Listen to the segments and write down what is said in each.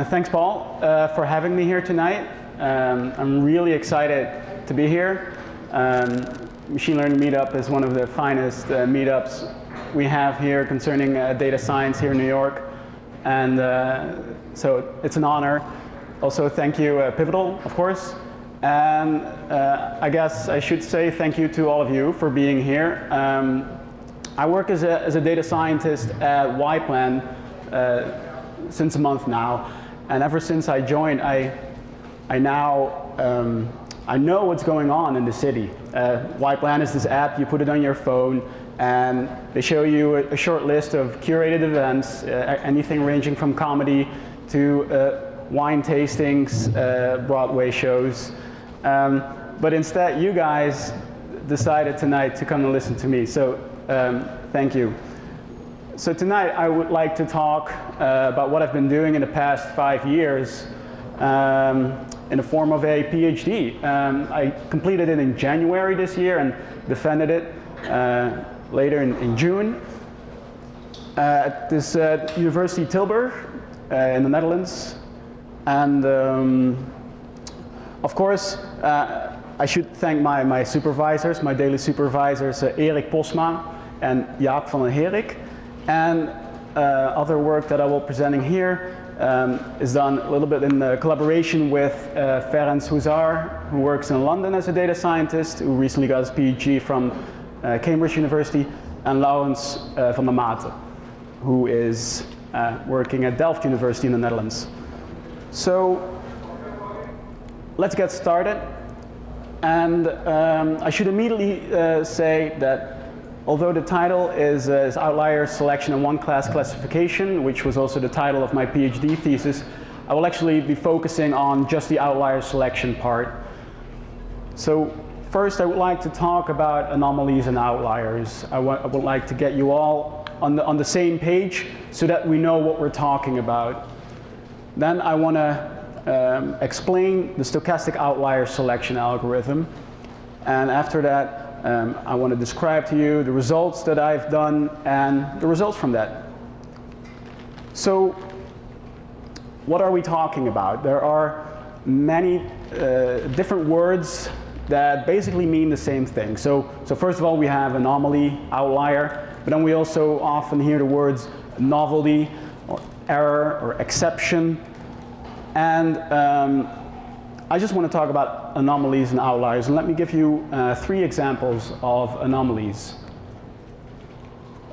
Thanks, Paul, for having me here tonight. I'm really excited to be here. Machine Learning Meetup is one of the finest meetups we have here concerning data science here in New York. And so it's an honor. Also, thank you, Pivotal, of course. And I guess I should say thank you to all of you for being here. I work as a data scientist at YPlan since a month now. And ever since I joined, I know what's going on in the city. YPlan is this app, you put it on your phone, and they show you a short list of curated events, anything ranging from comedy to wine tastings, Broadway shows. But instead, you guys decided tonight to come and listen to me, so thank you. So tonight, I would like to talk about what I've been doing in the past 5 years in the form of a PhD. I completed it in January this year and defended it later in June at this University Tilburg in the Netherlands. And of course, I should thank my supervisors, my daily supervisors, Erik Posma and Jaap van den Herik. And other work that I will be presenting here is done a little bit in collaboration with Ferenc Huzar, who works in London as a data scientist, who recently got his PhD from Cambridge University, and Laurens van der Maten, who is working at Delft University in the Netherlands. So let's get started. And I should immediately say that although the title is Outlier Selection and One Class Classification, which was also the title of my PhD thesis, I will actually be focusing on just the outlier selection part. So first, I would like to talk about anomalies and outliers. I would like to get you all on the same page so that we know what we're talking about. Then I want to explain the stochastic outlier selection algorithm. And after that, I want to describe to you the results that I've done and the results from that. So what are we talking about? There are many different words that basically mean the same thing. So first of all, we have anomaly, outlier, but then we also often hear the words novelty, or error, or exception. And I just want to talk about anomalies and outliers, and let me give you 3 examples of anomalies.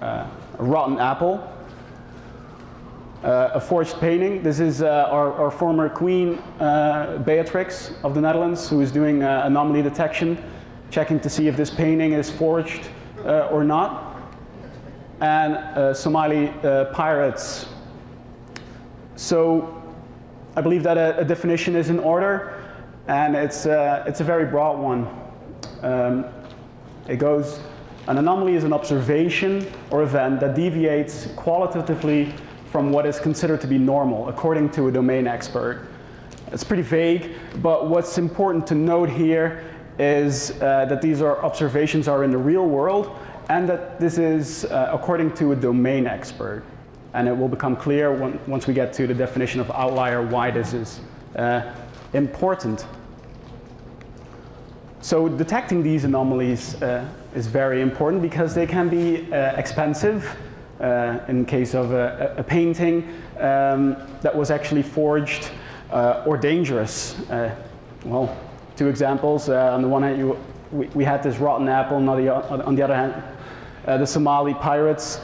A rotten apple, a forged painting. This is our former queen, Beatrix of the Netherlands, who is doing anomaly detection, checking to see if this painting is forged or not. And Somali pirates. So I believe that a definition is in order. And it's a very broad one. It goes, an anomaly is an observation or event that deviates qualitatively from what is considered to be normal, according to a domain expert. It's pretty vague, but what's important to note here is that these observations are in the real world, and that this is according to a domain expert. And it will become clear once we get to the definition of outlier why this is important. So detecting these anomalies is very important because they can be expensive in case of a painting that was actually forged or dangerous. Well, 2 examples. On the one hand, we had this rotten apple, and on the other hand, the Somali pirates.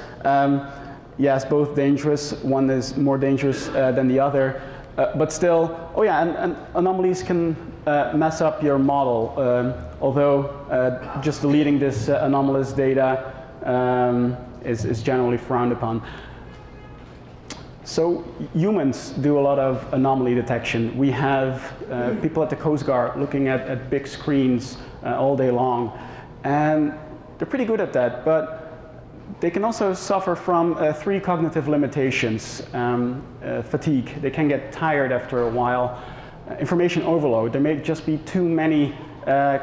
Yes, both dangerous. One is more dangerous than the other. But still, oh yeah, and anomalies can mess up your model, although just deleting this anomalous data is generally frowned upon. So humans do a lot of anomaly detection. We have people at the Coast Guard looking at big screens all day long, and they're pretty good at that, but they can also suffer from 3 cognitive limitations. Fatigue, they can get tired after a while. Information overload, there may just be too many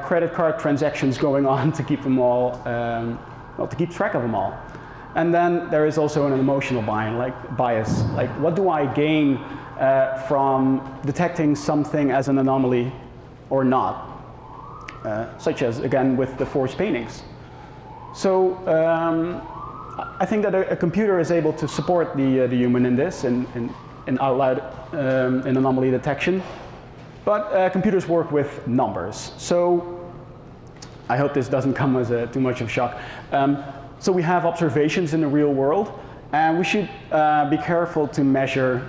credit card transactions going on to keep them all, well, to keep track of them all. And then there is also an emotional bias. Like, what do I gain from detecting something as an anomaly or not? Such as, again, with the forced paintings. So I think that a computer is able to support the human in this, in anomaly detection. But computers work with numbers. So I hope this doesn't come as too much of a shock. So we have observations in the real world, and we should be careful to measure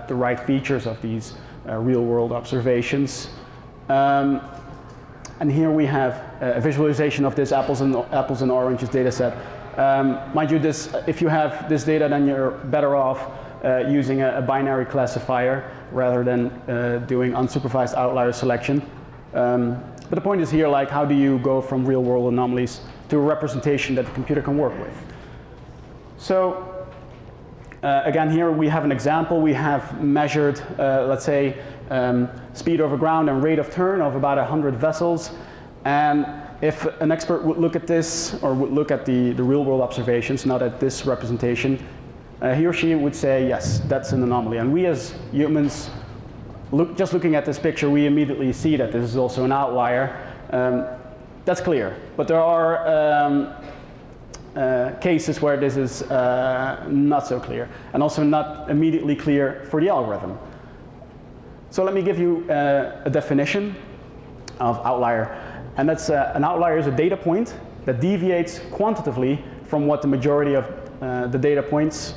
the right features of these real world observations. And here we have a visualization of this apples and oranges data set. Mind you, if you have this data, then you're better off using a binary classifier rather than doing unsupervised outlier selection. But the point is here, like, how do you go from real world anomalies to a representation that the computer can work with? So again, here we have an example. We have measured, let's say, speed over ground and rate of turn of about 100 vessels. And if an expert would look at this, or would look at the real world observations, not at this representation, he or she would say, yes, that's an anomaly. And we as humans, just looking at this picture, we immediately see that this is also an outlier. That's clear. But there are cases where this is not so clear, and also not immediately clear for the algorithm. So let me give you a definition of outlier. And that's an outlier is a data point that deviates quantitatively from what the majority of the data points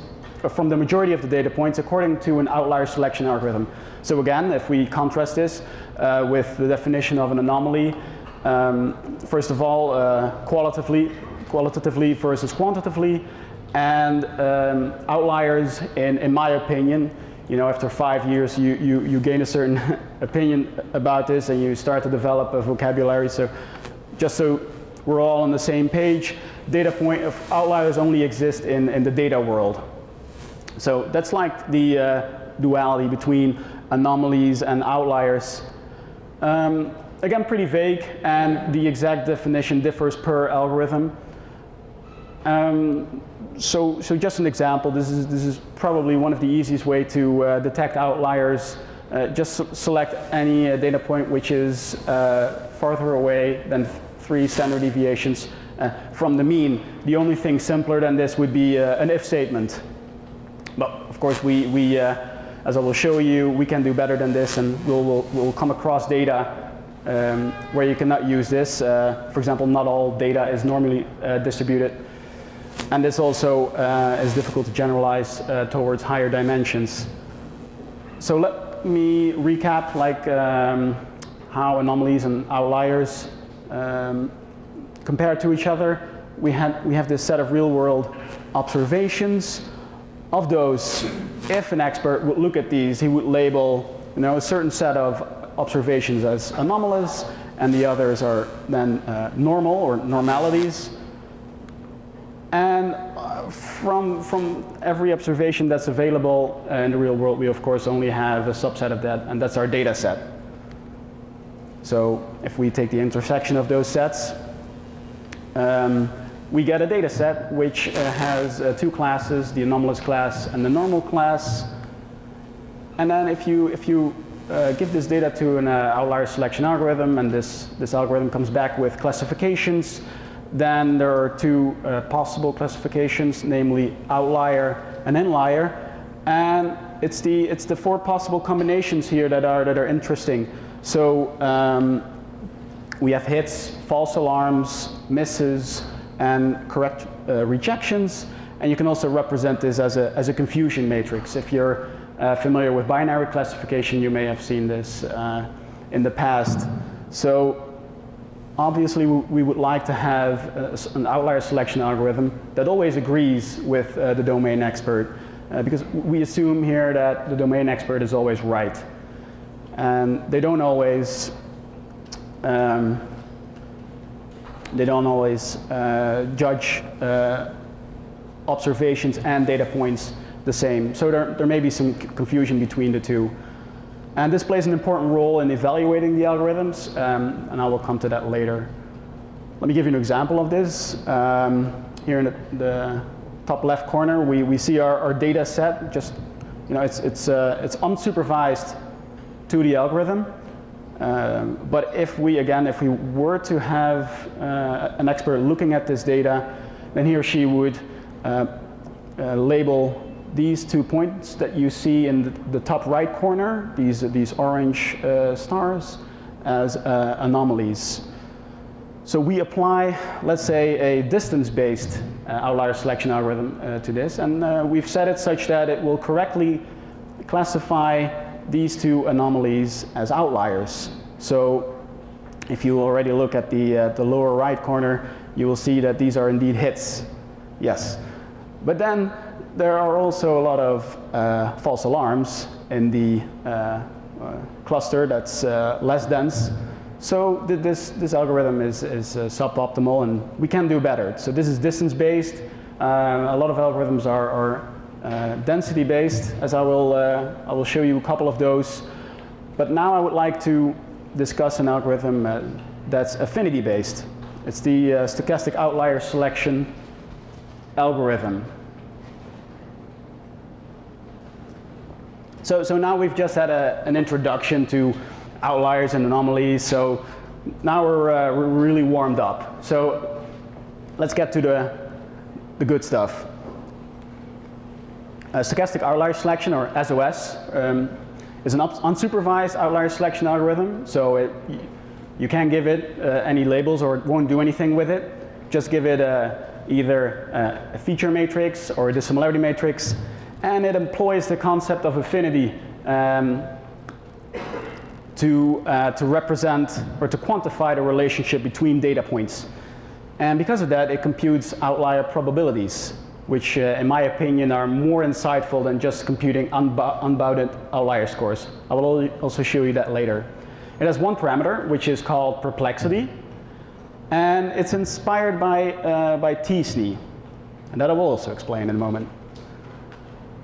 according to an outlier selection algorithm. So again, if we contrast this with the definition of an anomaly, first of all, qualitatively versus quantitatively, and outliers, in my opinion, you know, after 5 years, you gain a certain opinion about this, and you start to develop a vocabulary. So just so we're all on the same page, data point of outliers only exist in the data world. So that's like the duality between anomalies and outliers. Again, pretty vague, and the exact definition differs per algorithm. So just an example. This is probably one of the easiest way to detect outliers. Just select any data point which is farther away than 3 standard deviations from the mean. The only thing simpler than this would be an if statement. But of course, we as I will show you, we can do better than this, and we'll come across data where you cannot use this. For example, not all data is normally distributed. And this also is difficult to generalize towards higher dimensions. So let me recap, like, how anomalies and outliers compare to each other. We have this set of real-world observations. Of those, if an expert would look at these, he would label, you know, a certain set of observations as anomalous, and the others are then normal or normalities. And from every observation that's available in the real world, we of course only have a subset of that, and that's our data set. So if we take the intersection of those sets, we get a data set which has 2 classes, the anomalous class and the normal class. And then if you give this data to an outlier selection algorithm, and this algorithm comes back with classifications, then there are 2 possible classifications, namely outlier and inlier. And it's the 4 possible combinations here that are interesting. So we have hits, false alarms, misses, and correct rejections. And you can also represent this as a confusion matrix. If you're familiar with binary classification, you may have seen this in the past. So obviously, we would like to have an outlier selection algorithm that always agrees with the domain expert, because we assume here that the domain expert is always right. And they don't always judge observations and data points the same. So there may be some confusion between the 2. And this plays an important role in evaluating the algorithms, and I will come to that later. Let me give you an example of this. Here in the top left corner, we see our data set. Just, you know, it's unsupervised to the algorithm. But if we were to have an expert looking at this data, then he or she would label these 2 points that you see in the top right corner, these orange stars, as anomalies. So we apply, let's say, a distance-based outlier selection algorithm to this, and we've set it such that it will correctly classify these 2 anomalies as outliers. So if you already look at the lower right corner, you will see that these are indeed hits. Yes. But then there are also a lot of false alarms in the cluster that's less dense. So this algorithm is suboptimal, and we can do better. So this is distance-based. A lot of algorithms are density-based, as I will show you a couple of those. But now I would like to discuss an algorithm that's affinity-based. It's the Stochastic Outlier Selection algorithm. So now we've just had an introduction to outliers and anomalies. So now we're really warmed up. So let's get to the good stuff. Stochastic Outlier Selection, or SOS, is an unsupervised outlier selection algorithm. So you can't give it any labels, or it won't do anything with it. Just give it either a feature matrix or a dissimilarity matrix, and it employs the concept of affinity to represent or to quantify the relationship between data points. And because of that, it computes outlier probabilities, which in my opinion are more insightful than just computing unbounded outlier scores. I will also show you that later. It has one parameter, which is called perplexity, and it's inspired by t-SNE, and that I will also explain in a moment.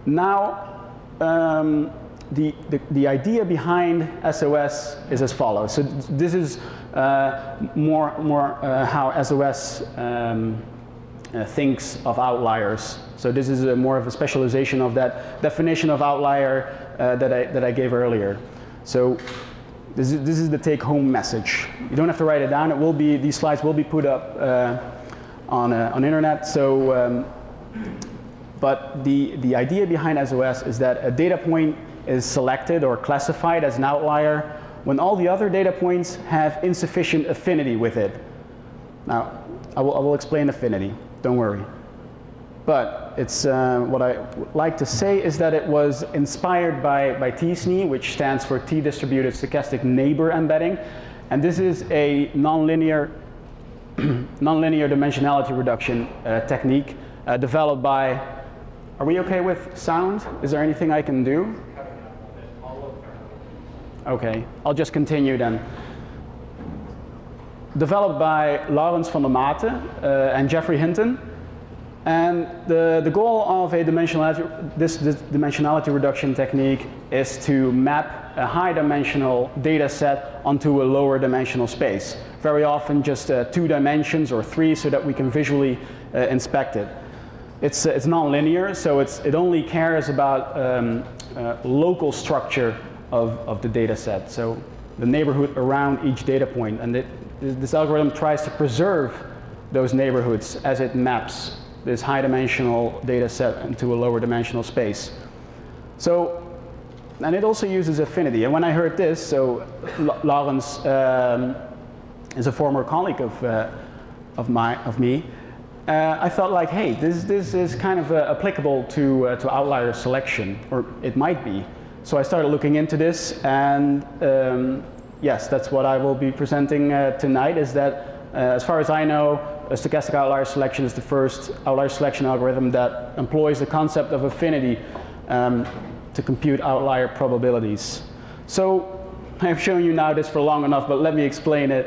Now, the idea behind SOS is as follows. So this is more how SOS thinks of outliers. So this is more of a specialization of that definition of outlier that I gave earlier. So this is the take-home message. You don't have to write it down. It will be, these slides will be put up on internet. So, but the idea behind SOS is that a data point is selected or classified as an outlier when all the other data points have insufficient affinity with it. Now, I will explain affinity. Don't worry. But it's what I would like to say is that it was inspired by t-SNE, which stands for T-distributed stochastic neighbor embedding, and this is a nonlinear dimensionality reduction technique developed by. Are we okay with sound? Is there anything I can do? Okay, I'll just continue then. Developed by Laurens van der Mate and Jeffrey Hinton. And the goal of this dimensionality reduction technique is to map a high dimensional data set onto a lower dimensional space. Very often just 2 dimensions or 3 so that we can visually inspect it. It's non-linear, so it only cares about local structure of the data set, so the neighborhood around each data point. And this algorithm tries to preserve those neighborhoods as it maps this high dimensional data set into a lower dimensional space. So, and it also uses affinity. And when I heard this, so Laurens is a former colleague of me. I thought like, hey, this is kind of applicable to outlier selection, or it might be. So I started looking into this, and yes, that's what I will be presenting tonight, is that as far as I know, a stochastic outlier selection is the first outlier selection algorithm that employs the concept of affinity to compute outlier probabilities. So I've shown you now this for long enough, but let me explain it.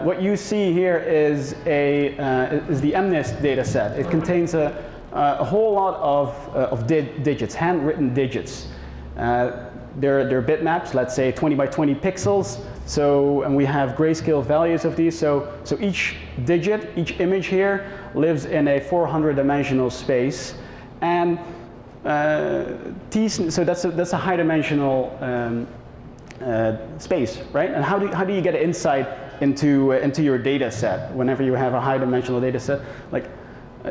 What you see here is the MNIST data set. It contains a whole lot of digits, handwritten digits. They're bitmaps, let's say 20 by 20 pixels. So, and we have grayscale values of these. So each digit, each image here lives in a 400-dimensional space. And so that's a high-dimensional space, right? And how do you get insight into your data set whenever you have a high-dimensional data set? Like,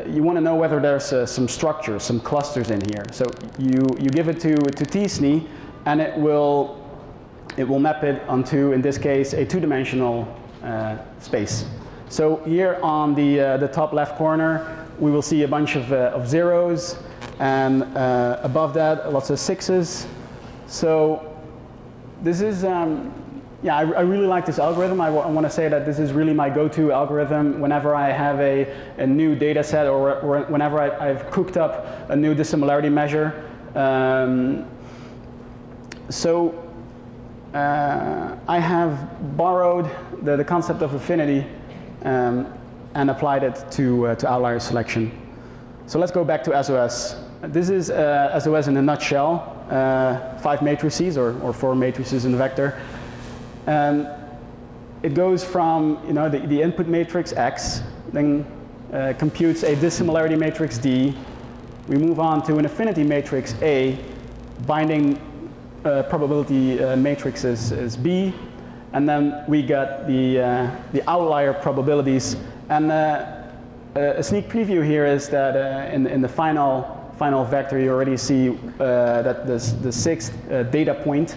you want to know whether there's some structures, some clusters in here. So you give it to t-SNE, and it will map it onto, in this case, a 2-dimensional space. So here on the top left corner, we will see a bunch of zeros, and above that, lots of 6s. So this is, yeah, I really like this algorithm. I want to say that this is really my go-to algorithm whenever I have a new data set, or whenever I've cooked up a new dissimilarity measure. I have borrowed the concept of affinity and applied it to outlier selection. So let's go back to SOS. This is SOS in a nutshell, 5 matrices or 4 matrices in the vector. And it goes from the input matrix X, then computes a dissimilarity matrix D. We move on to an affinity matrix A, binding probability matrix is B, and then we got the outlier probabilities. And a sneak preview here is that in the final vector, you already see that the 6th data point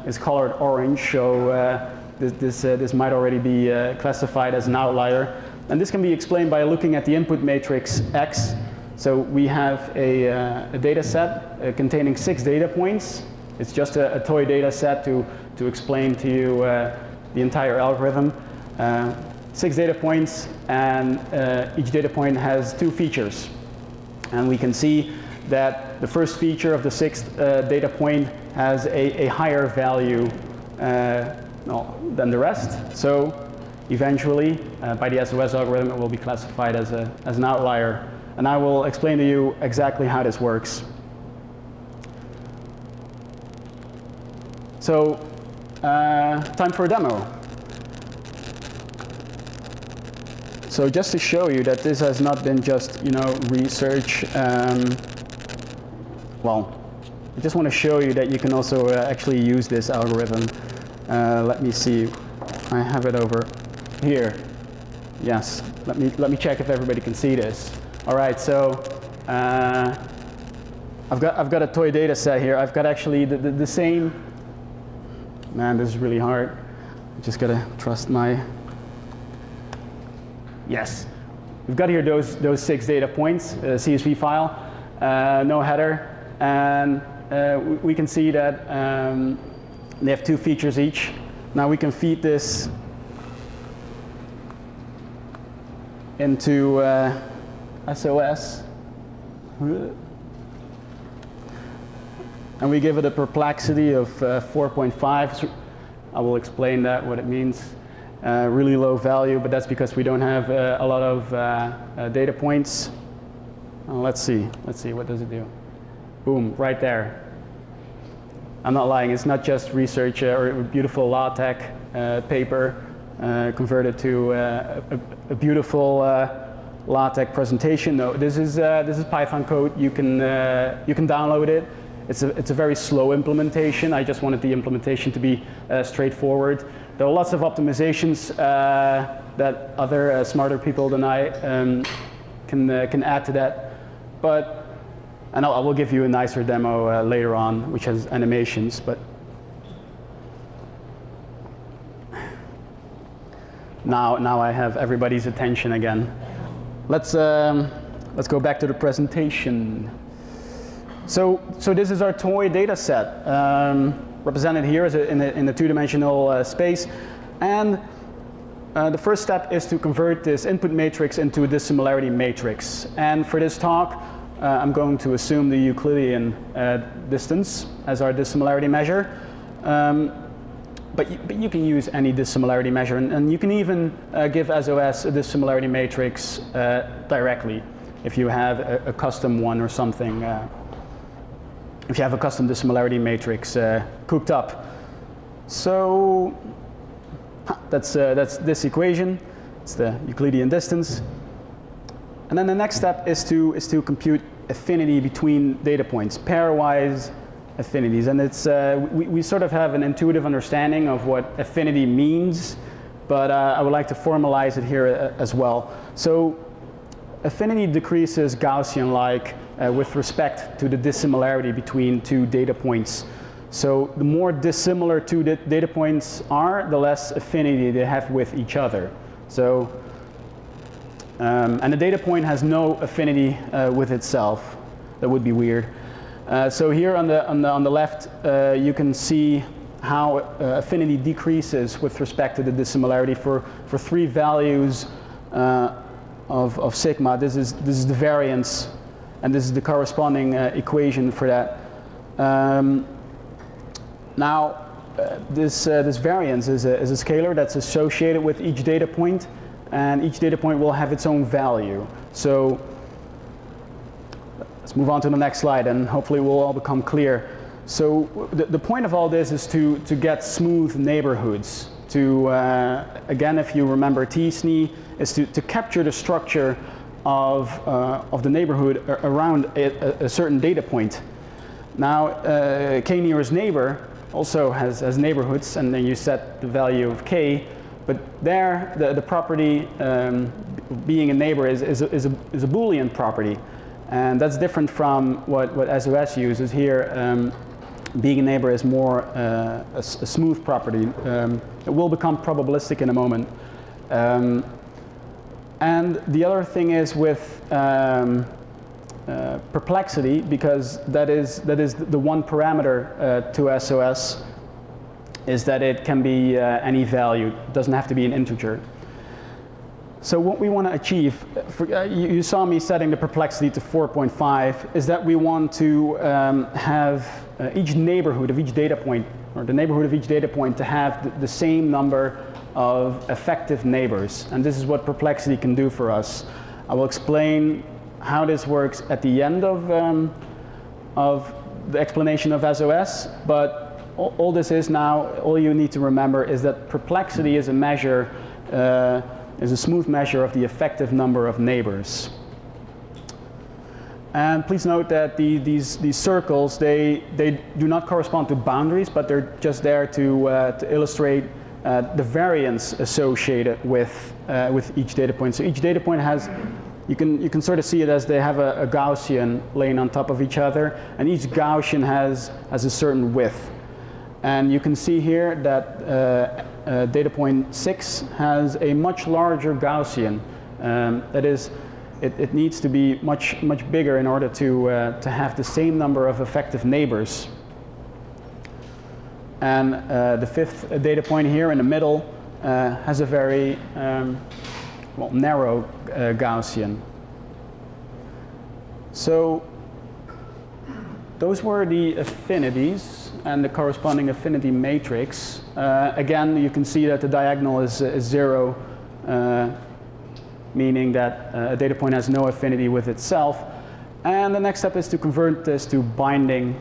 is colored orange, so this might already be classified as an outlier. And this can be explained by looking at the input matrix X. So we have a data set containing 6 data points. It's just a toy data set to explain to you the entire algorithm. 6 data points, and each data point has 2 features. And we can see that the first feature of the 6th data point has a higher value than the rest. So eventually, by the SOS algorithm, it will be classified as an outlier. And I will explain to you exactly how this works. So, time for a demo. So just to show you that this has not been just, research. Well, I just want to show you that you can also actually use this algorithm. Let me see. I have it over here. Yes. Let me check if everybody can see this. All right. So I've got a toy data set here. I've got actually the same. Man, this is really hard. I just gotta trust my. Yes. We've got here those 6 data points, CSV file, no header, and we can see that they have 2 features each. Now we can feed this into SOS, and we give it a perplexity of 4.5. I will explain that, what it means. Really low value, but that's because we don't have a lot of data points. Let's see, what does it do? Boom, right there. I'm not lying, it's not just research or a beautiful LaTeX paper converted to a beautiful LaTeX presentation. No, this is Python code. You can download it. It's a very slow implementation. I just wanted the implementation to be straightforward. There are lots of optimizations that other smarter people than I can add to that. But I will give you a nicer demo later on, which has animations. But now I have everybody's attention again. Let's go back to the presentation. So this is our toy data set, represented here as in a 2-dimensional space. And the first step is to convert this input matrix into a dissimilarity matrix. And for this talk, I'm going to assume the Euclidean distance as our dissimilarity measure. But you can use any dissimilarity measure, and you can even give SOS a dissimilarity matrix directly if you have a custom one or something. If you have a custom dissimilarity matrix cooked up. So that's this equation. It's the Euclidean distance. And then the next step is to compute affinity between data points, pairwise affinities. And it's we sort of have an intuitive understanding of what affinity means, but I would like to formalize it here as well. So affinity decreases Gaussian-like with respect to the dissimilarity between two data points. So the more dissimilar two data points are, the less affinity they have with each other. So, and the data point has no affinity with itself. That would be weird. So here on the left, you can see how affinity decreases with respect to the dissimilarity for three values of sigma. This is the variance, and this is the corresponding equation for that. Now, this variance is a scalar that's associated with each data point, and each data point will have its own value. So let's move on to the next slide, and hopefully it will all become clear. So the point of all this is to get smooth neighborhoods. To again, if you remember T-SNE, is to capture the structure of the neighborhood around a certain data point. Now, k nearest neighbor also has neighborhoods, and then you set the value of k. But there, the property being a neighbor is a Boolean property, and that's different from what SOS uses here. Being a neighbor is more a smooth property. It will become probabilistic in a moment. And the other thing is with perplexity, because that is the one parameter to SOS, is that it can be any value. It doesn't have to be an integer. So what we want to achieve, you saw me setting the perplexity to 4.5, is that we want to have each neighborhood of each data point, or the neighborhood of each data point, to have the same number of effective neighbors. And this is what perplexity can do for us. I will explain how this works at the end of the explanation of SOS, but all this is now, all you need to remember is that perplexity is a measure, is a smooth measure of the effective number of neighbors. And please note that these circles, they do not correspond to boundaries, but they're just there to illustrate the variance associated with each data point. So each data point has, you can sort of see it as they have a Gaussian laying on top of each other, and each Gaussian has a certain width. And you can see here that data point 6 has a much larger Gaussian. That is, it needs to be much bigger in order to have the same number of effective neighbors. And the fifth data point here in the middle has a very narrow Gaussian. So those were the affinities and the corresponding affinity matrix. Again, you can see that the diagonal is 0, meaning that a data point has no affinity with itself. And the next step is to convert this to binding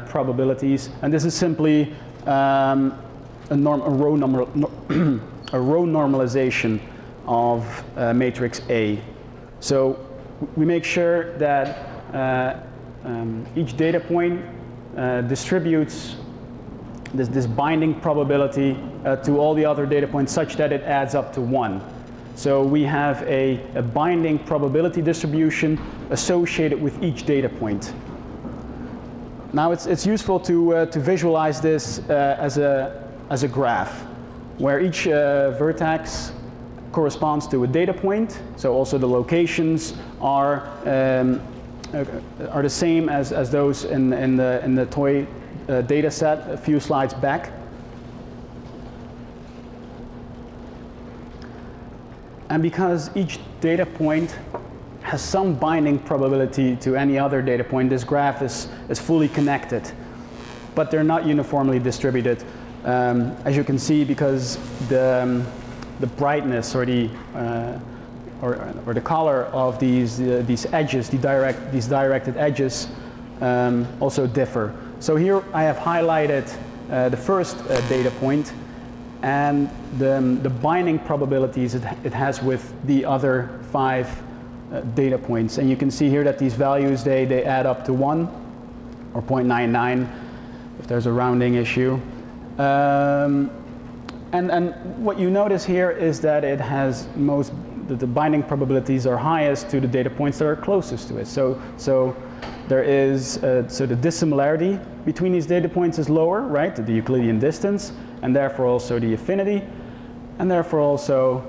probabilities. And this is simply a row normalization of matrix A. So we make sure that each data point distributes this binding probability to all the other data points such that it adds up to 1. So we have a binding probability distribution associated with each data point. Now it's useful to visualize this as a graph, where each vertex corresponds to a data point. So also the locations are the same as those in the toy data set a few slides back. And because each data point has some binding probability to any other data point, this graph is fully connected, but they're not uniformly distributed. As you can see, because the brightness or the color of these edges, these directed edges, also differ. So here I have highlighted the first data point and the binding probabilities it has with the other 5 data points. And you can see here that these values, they add up to 1 or 0.99 if there's a rounding issue. And what you notice here is that it has the binding probabilities are highest to the data points that are closest to it. So there is, so the dissimilarity between these data points is lower, right? The Euclidean distance, and therefore also the affinity, and therefore also,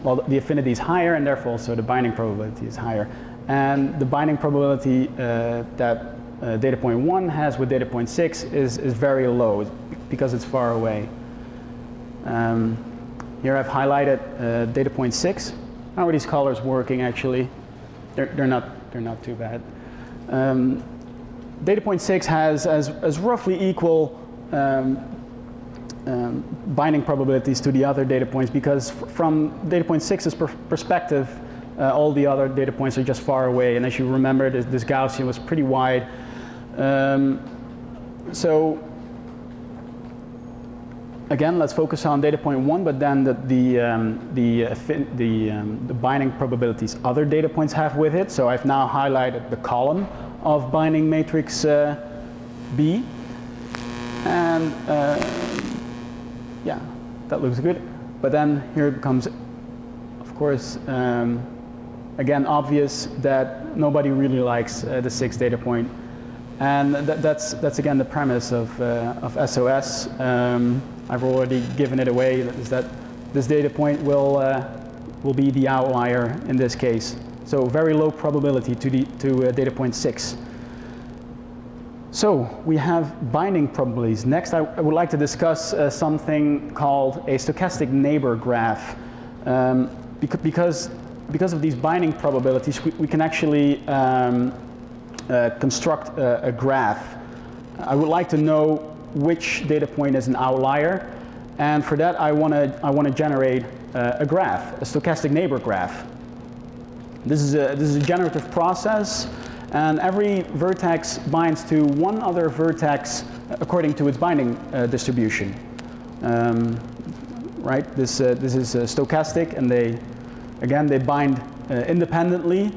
well, the affinity is higher, and therefore also the binding probability is higher. And the binding probability that data point 1 has with data point 6 is very low because it's far away. Here I've highlighted data point 6. How are these colors working actually? They're not too bad. Data point 6 has roughly equal binding probabilities to the other data points, because from data point 6's perspective, all the other data points are just far away. And as you remember, this Gaussian was pretty wide. So again, let's focus on data point 1, but then the binding probabilities other data points have with it. So I've now highlighted the column of binding matrix B, and yeah, that looks good. But then here it becomes, of course, again obvious that nobody really likes the 6th data point, and that's again the premise of SOS. I've already given it away, is that this data point will be the outlier in this case. So very low probability to data point 6. So we have binding probabilities. Next I would like to discuss something called a stochastic neighbor graph. Because of these binding probabilities, we can actually construct a graph. I would like to know which data point is an outlier, and for that I want to generate a graph, a stochastic neighbor graph. This is a generative process, and every vertex binds to one other vertex according to its binding distribution. Right? This is stochastic, and they bind independently,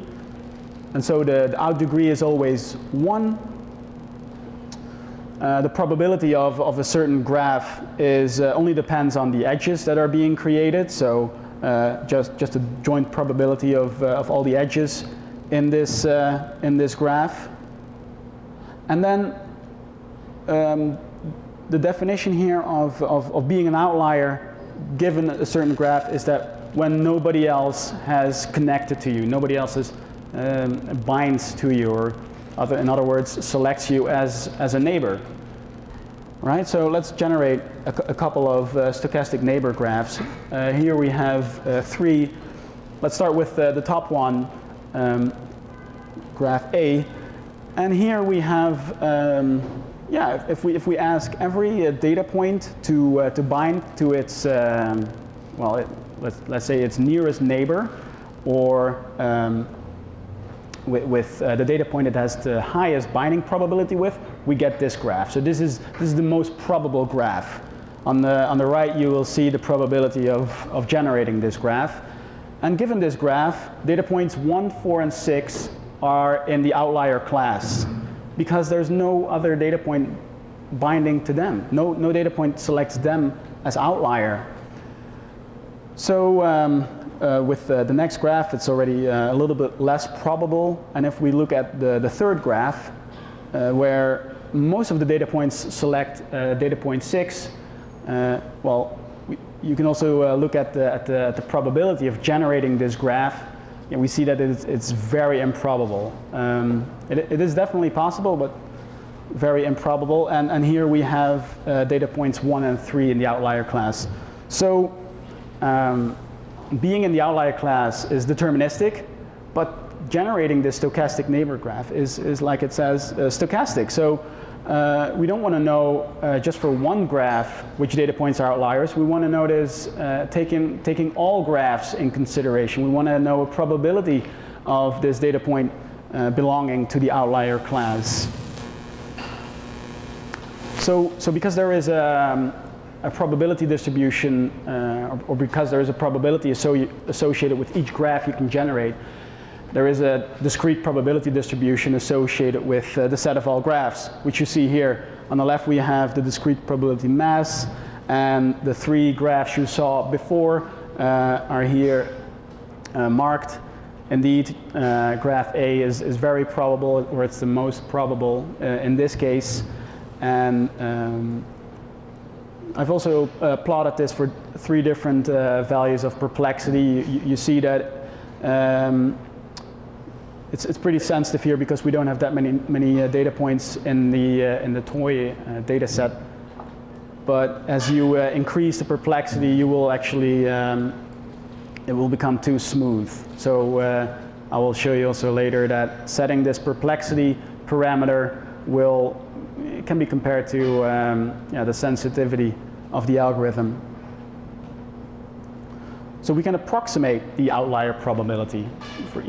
and so the out degree is always 1. The probability of a certain graph is only depends on the edges that are being created. So just a joint probability of all the edges in this graph. And then the definition here of being an outlier given a certain graph is that when nobody else has connected to you, nobody else binds to you, or in other words, selects you as a neighbor. Right, so let's generate a couple of stochastic neighbor graphs. Here we have 3. Let's start with the top one, graph A. And here we have, yeah, if we ask every data point to bind to its, well, let's say its nearest neighbor, or with the data point it has the highest binding probability with, we get this graph. So this is the most probable graph. On the right you will see the probability of generating this graph. And given this graph, data points 1, 4, and 6 are in the outlier class, because there's no other data point binding to them. No data point selects them as outlier. So with the next graph, it's already a little bit less probable. And if we look at the third graph, where most of the data points select data point 6, well, you can also look at the probability of generating this graph. And we see that it's very improbable. It is definitely possible, but very improbable. And here we have data points 1 and 3 in the outlier class. So being in the outlier class is deterministic, but generating this stochastic neighbor graph is like it says, stochastic. So we don't want to know just for one graph which data points are outliers. We want to know this taking all graphs in consideration. We want to know a probability of this data point belonging to the outlier class. So because there is a probability distribution, or because there is a probability associated with each graph you can generate, there is a discrete probability distribution associated with the set of all graphs, which you see here. On the left we have the discrete probability mass, and the 3 graphs you saw before are here marked. Indeed, graph A is very probable, or it's the most probable in this case. And I've also plotted this for 3 different values of perplexity. You see that it's pretty sensitive here because we don't have that many data points in the toy data set. But as you increase the perplexity, you will actually it will become too smooth. So I will show you also later that setting this perplexity parameter can be compared to the sensitivity of the algorithm. So we can approximate the outlier probability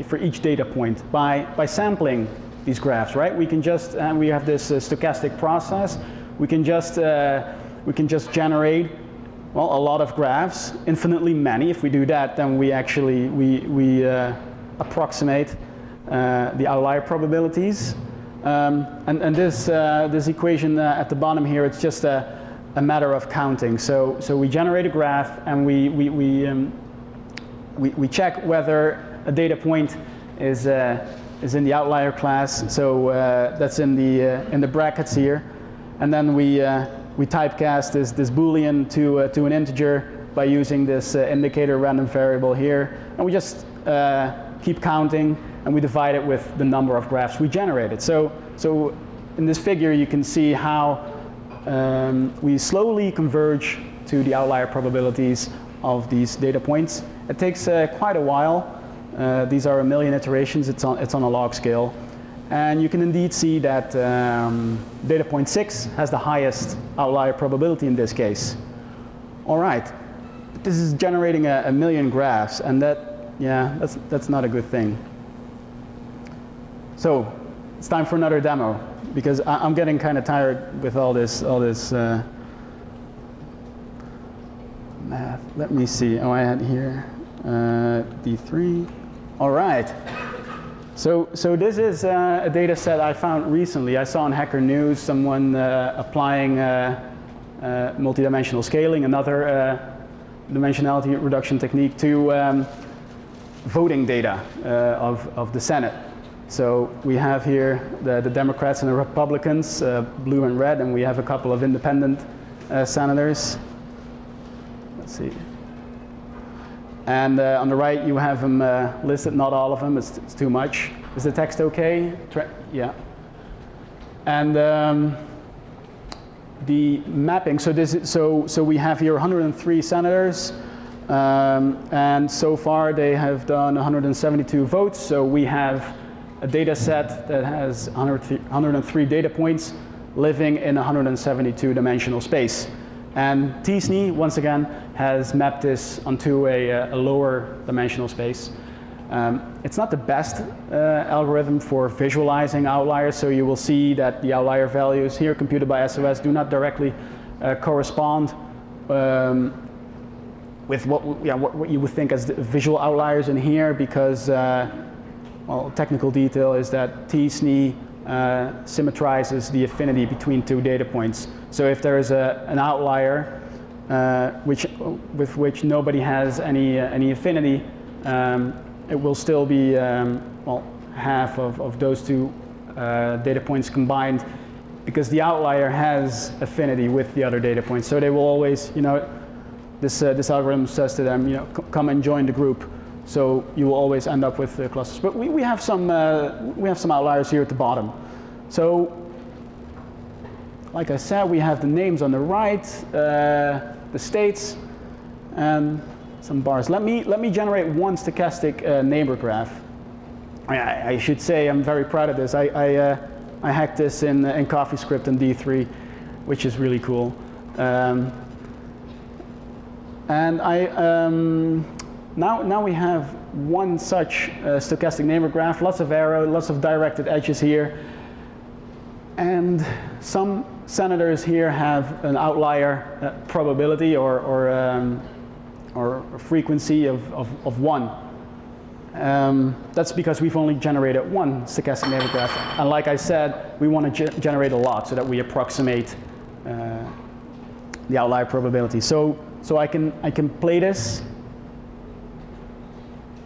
for each data point by sampling these graphs, right? We can just, we have this stochastic process. We can just generate, well, a lot of graphs, infinitely many. If we do that, then we actually approximate the outlier probabilities. And this equation at the bottom here, it's just a matter of counting. So we generate a graph, and we check whether a data point is in the outlier class. So that's in the brackets here, and then we typecast this Boolean to an integer by using this indicator random variable here, and we just keep counting, and we divide it with the number of graphs we generated. So in this figure you can see how we slowly converge to the outlier probabilities of these data points. It takes quite a while. These are 1 million iterations. It's on a log scale. And you can indeed see that data point 6 has the highest outlier probability in this case. All right, but this is generating a million graphs, and that's not a good thing. So it's time for another demo, because I'm getting kind of tired with all this math. Let me see. Oh, I had here D3. All right. So this is a data set I found recently. I saw on Hacker News someone applying multidimensional scaling, another dimensionality reduction technique, to voting data of the Senate. So we have here the Democrats and the Republicans, blue and red, and we have a couple of independent senators. Let's see. And on the right, you have them listed, not all of them, it's too much. Is the text okay? Yeah. And the mapping, so we have here 103 senators, and so far they have done 172 votes, so we have a data set that has 103 data points living in 172 dimensional space. And t-SNE, once again, has mapped this onto a lower dimensional space. It's not the best algorithm for visualizing outliers, so you will see that the outlier values here computed by SOS do not directly correspond with what you would think as the visual outliers in here, because well, technical detail is that t-SNE symmetrizes the affinity between 2 data points. So if there is an outlier with which nobody has any affinity, it will still be well, half of those 2 data points combined, because the outlier has affinity with the other data points. So they will always, this algorithm says to them, come and join the group. So you will always end up with clusters. But we have some outliers here at the bottom. So, like I said, we have the names on the right, the states, and some bars. Let me generate one stochastic neighbor graph. I should say I'm very proud of this. I hacked this in CoffeeScript and D3, which is really cool. And now we have one such stochastic neighbor graph, lots of arrows, lots of directed edges here, and some senators here have an outlier probability or frequency of 1. That's because we've only generated one stochastic neighbor graph. And like I said, we want to generate a lot so that we approximate the outlier probability. So I can play this.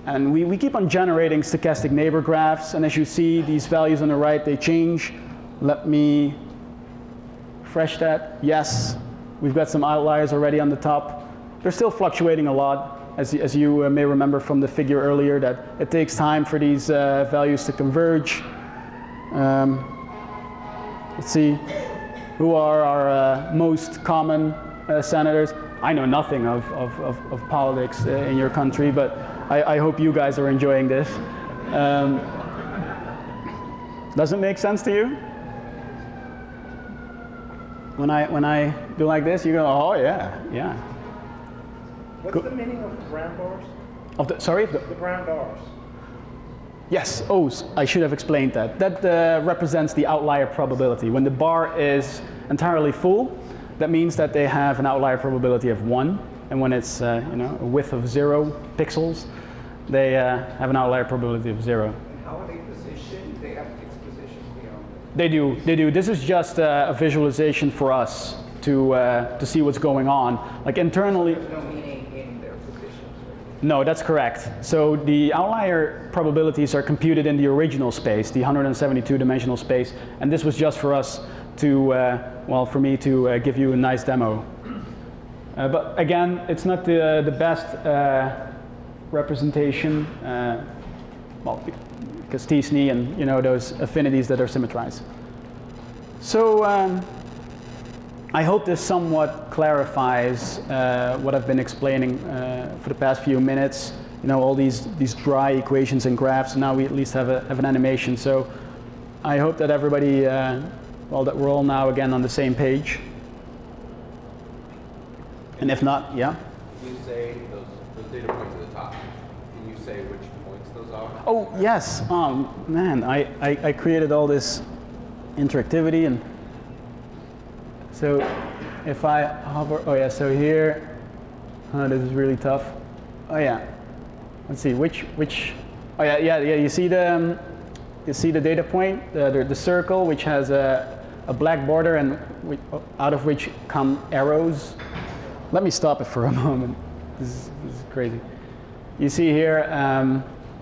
And we keep on generating stochastic neighbor graphs. And as you see, these values on the right, they change. Let me refresh that. Yes, we've got some outliers already on the top. They're still fluctuating a lot. As you may remember from the figure earlier, that it takes time for these values to converge. Let's see, who are our most common senators? I know nothing of politics in your country, but I hope you guys are enjoying this. Does it make sense to you? When I do like this, you go, oh yeah, yeah. What's the meaning of the brown bars? Of the, sorry? The brown bars. Yes, oh, I should have explained that. That represents the outlier probability. When the bar is entirely full, that means that they have an outlier probability of 1. And when it's a width of 0 pixels, they have an outlier probability of 0. And how are they positioned? They have fixed positions beyond it. They do. This is just a visualization for us to see what's going on. Like internally. There's no meaning in their positions. No, that's correct. So the outlier probabilities are computed in the original space, the 172 dimensional space, and this was just for us to, well, for me to give you a nice demo. But again, it's not the best representation, well, because t-SNE and those affinities that are symmetrized. So I hope this somewhat clarifies what I've been explaining for the past few minutes. All these dry equations and graphs. Now we at least have an animation. So I hope that everybody, well, that we're all now again on the same page. And if not, yeah. You say those data points at the top. Can you say which points those are? Oh yes. Man, I created all this interactivity and. So if I hover, oh yeah, so here, this is really tough. Oh yeah, let's see, which, oh yeah, you see the data point, the circle, which has a black border and out of which come arrows. Let me stop it for a moment. This is crazy. You see here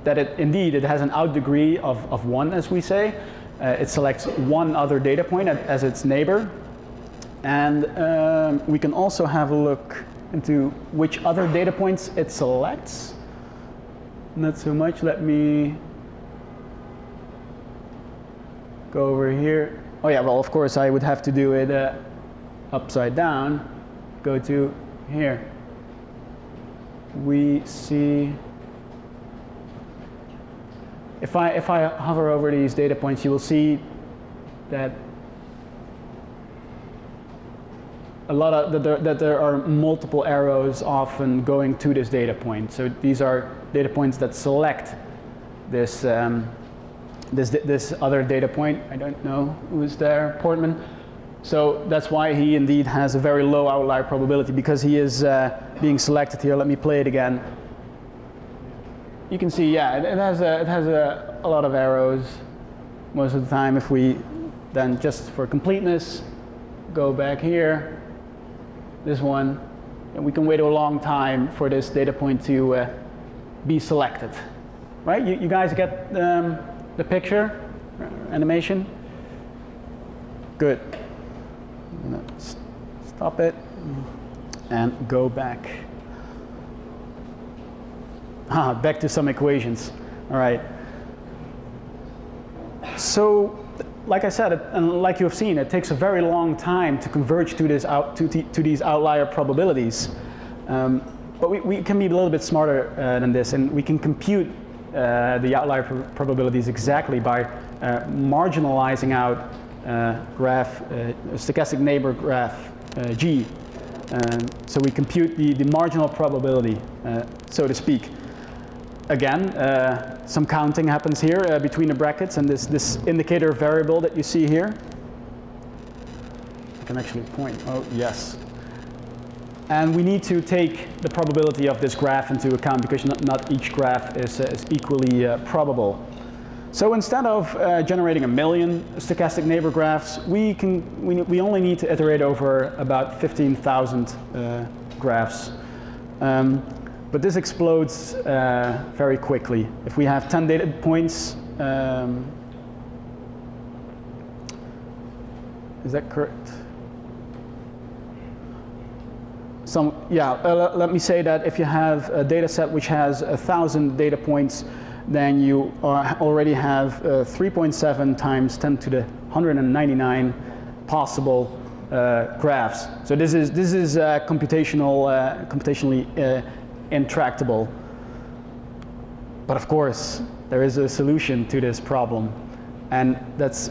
that it has an out degree of 1, as we say. It selects one other data point as its neighbor. And we can also have a look into which other data points it selects. Not so much. Let me go over here. Oh yeah, well, of course, I would have to do it upside down. Go to here. We see, if I hover over these data points, you will see that that there are multiple arrows often going to this data point. So these are data points that select this this other data point. I don't know who's there, Portman. So that's why he indeed has a very low outlier probability, because he is being selected here. Let me play it again. You can see, yeah, it has a lot of arrows most of the time. If we then, just for completeness, go back here. This one, and we can wait a long time for this data point to be selected. Right? You guys get the picture, animation? Good. I'm gonna stop it and go back. Back to some equations. All right. So, like I said, and like you have seen, it takes a very long time to converge to these outlier probabilities. But we can be a little bit smarter than this, and we can compute the outlier probabilities exactly by marginalizing out stochastic neighbor graph G. So we compute the marginal probability, so to speak. Again, some counting happens here between the brackets and this indicator variable that you see here. can actually point. Oh, yes. And we need to take the probability of this graph into account because not each graph is equally probable. So instead of generating 1 million stochastic neighbor graphs, we only need to iterate over about 15,000 graphs. But this explodes very quickly. If we have 10 data points, is that correct? Let me say that if you have a data set which has 1,000 data points, then you already have 3.7 times 10 to the 199 possible graphs. So this is computationally intractable. But of course, there is a solution to this problem, and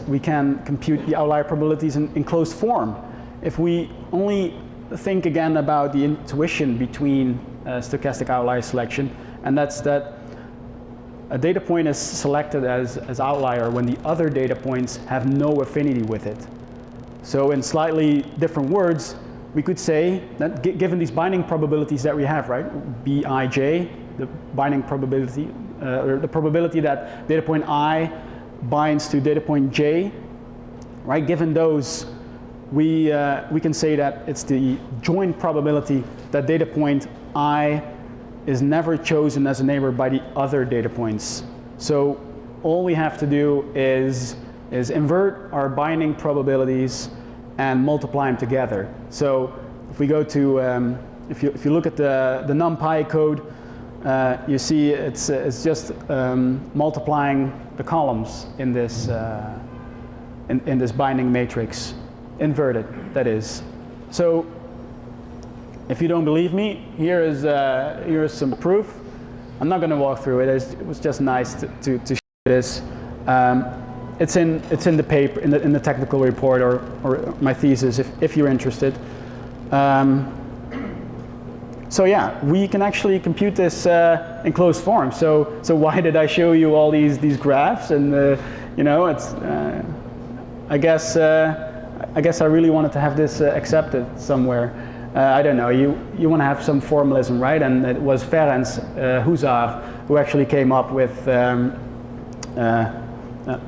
we can compute the outlier probabilities in closed form. If we only think again about the intuition between stochastic outlier selection, and that's that a data point is selected as outlier when the other data points have no affinity with it. So in slightly different words, we could say that given these binding probabilities that we have, right, Bij, the binding probability, or the probability that data point I binds to data point J, right, given those, we can say that it's the joint probability that data point I is never chosen as a neighbor by the other data points. So all we have to do is invert our binding probabilities and multiply them together. So if we go to, if you look at the NumPy code, you see it's just multiplying the columns in this in this binding matrix, inverted, that is. So if you don't believe me, here is some proof. I'm not going to walk through it. It was just nice to show this. It's in the paper, in the technical report, or my thesis, if you're interested. So yeah, we can actually compute this in closed form. So why did I show you all these graphs? And you know, it's I guess I really wanted to have this accepted somewhere. I don't know. You want to have some formalism, right? And it was Ferenc Huzar who actually came up with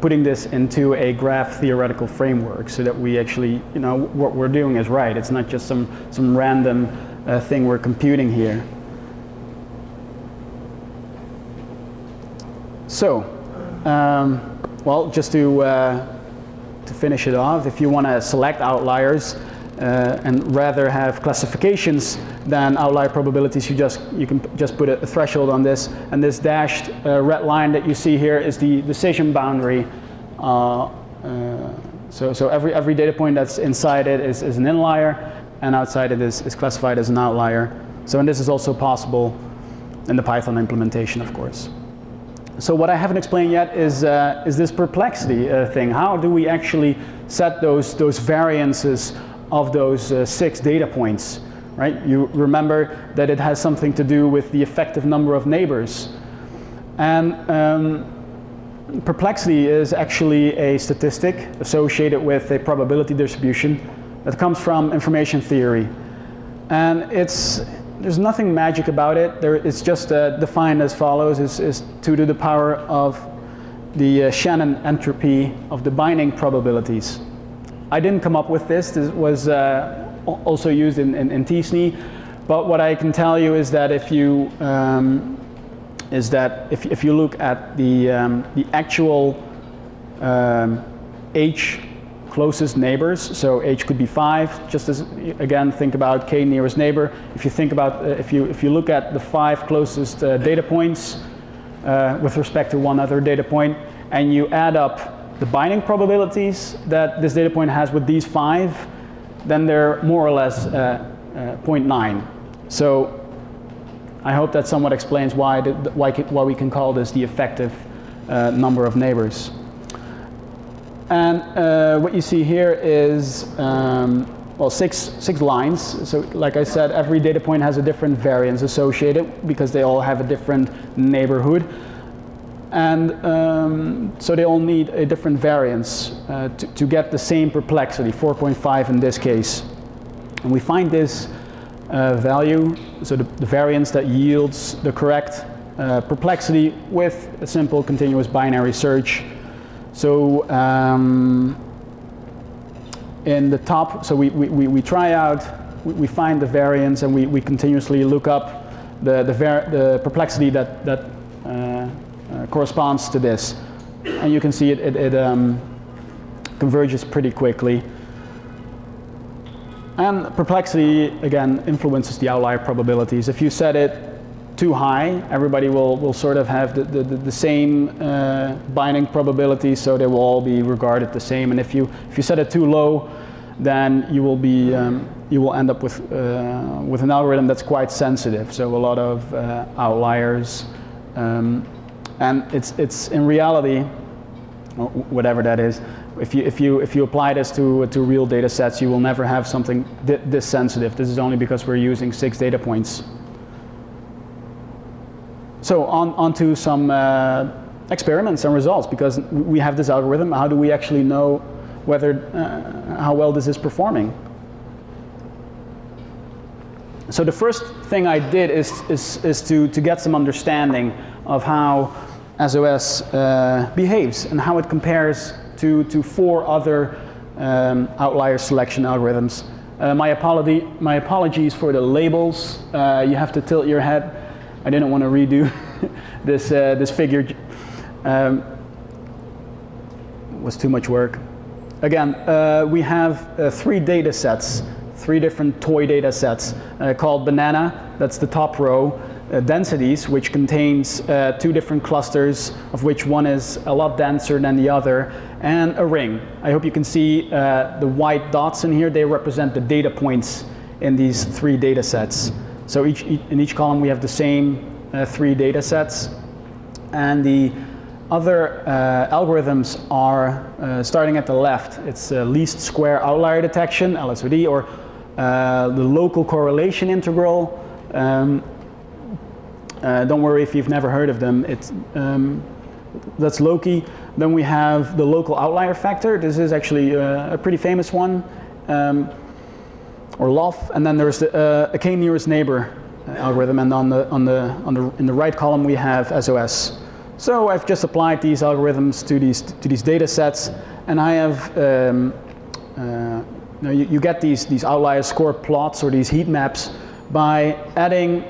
putting this into a graph theoretical framework, so that we actually, you know, what we're doing is right. It's not just some random thing we're computing here. So, well, just to finish it off, if you want to select outliers and rather have classifications than outlier probabilities, you can just put a threshold on this, and this dashed red line that you see here is the decision boundary. So every data point that's inside it is an inlier, and outside it is classified as an outlier. So, and this is also possible in the Python implementation, of course. So what I haven't explained yet is this perplexity thing. How do we actually set those variances of those 6 data points, right? You remember that it has something to do with the effective number of neighbors. And perplexity is actually a statistic associated with a probability distribution that comes from information theory. And there's nothing magic about it. It's just defined as follows, is 2 to the power of the Shannon entropy of the binding probabilities. I didn't come up with this. This was also used in TSNE. But what I can tell you is that if you look at the actual H closest neighbors, so H could be 5. Just as, again, think about K nearest neighbor. If you think about if you look at the 5 closest data points with respect to one other data point, and you add up the binding probabilities that this data point has with these 5, then they're more or less 0.9. So I hope that somewhat explains why we can call this the effective number of neighbors. And what you see here is well, six lines. So like I said, every data point has a different variance associated because they all have a different neighborhood. So they all need a different variance to get the same perplexity, 4.5 in this case. And we find this value, so the variance that yields the correct perplexity with a simple continuous binary search. So in the top, so we try out, we find the variance, and we continuously look up the perplexity that corresponds to this. And you can see it converges pretty quickly. And perplexity, again, influences the outlier probabilities. If you set it too high, everybody will sort of have the same binding probability, so they will all be regarded the same. And if you set it too low, then you will end up with an algorithm that's quite sensitive. So a lot of outliers, and it's in reality, whatever that is. If you apply this to real data sets, you will never have something this sensitive. This is only because we're using 6 data points. So on to some experiments and results, because we have this algorithm. How do we actually know whether how well this is performing? So the first thing I did is to get some understanding of how SOS behaves and how it compares to 4 other outlier selection algorithms. My apologies for the labels. You have to tilt your head. I didn't want to redo this figure. Was too much work. Again, we have 3 data sets, 3 different toy data sets called banana, that's the top row, densities, which contains 2 different clusters, of which one is a lot denser than the other, and a ring. I hope you can see the white dots in here. They represent the data points in these 3 data sets. So in each column we have the same 3 data sets, and the other algorithms are starting at the left. It's least square outlier detection, LSOD, or the local correlation integral. Don't worry if you've never heard of them. That's Loki. Then we have the local outlier factor. This is actually a pretty famous one, or LOF. And then there's the k nearest neighbor algorithm. And in the right column we have SOS. So I've just applied these algorithms to these data sets, and I have you get these outlier score plots or these heat maps by adding.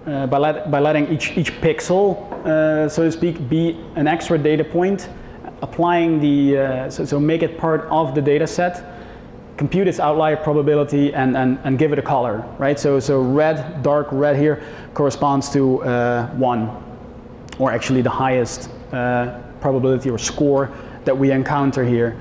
By letting each pixel, so to speak, be an extra data point, applying so make it part of the data set, compute its outlier probability, and give it a color, right? So red, dark red here corresponds to 1, or actually the highest probability or score that we encounter here.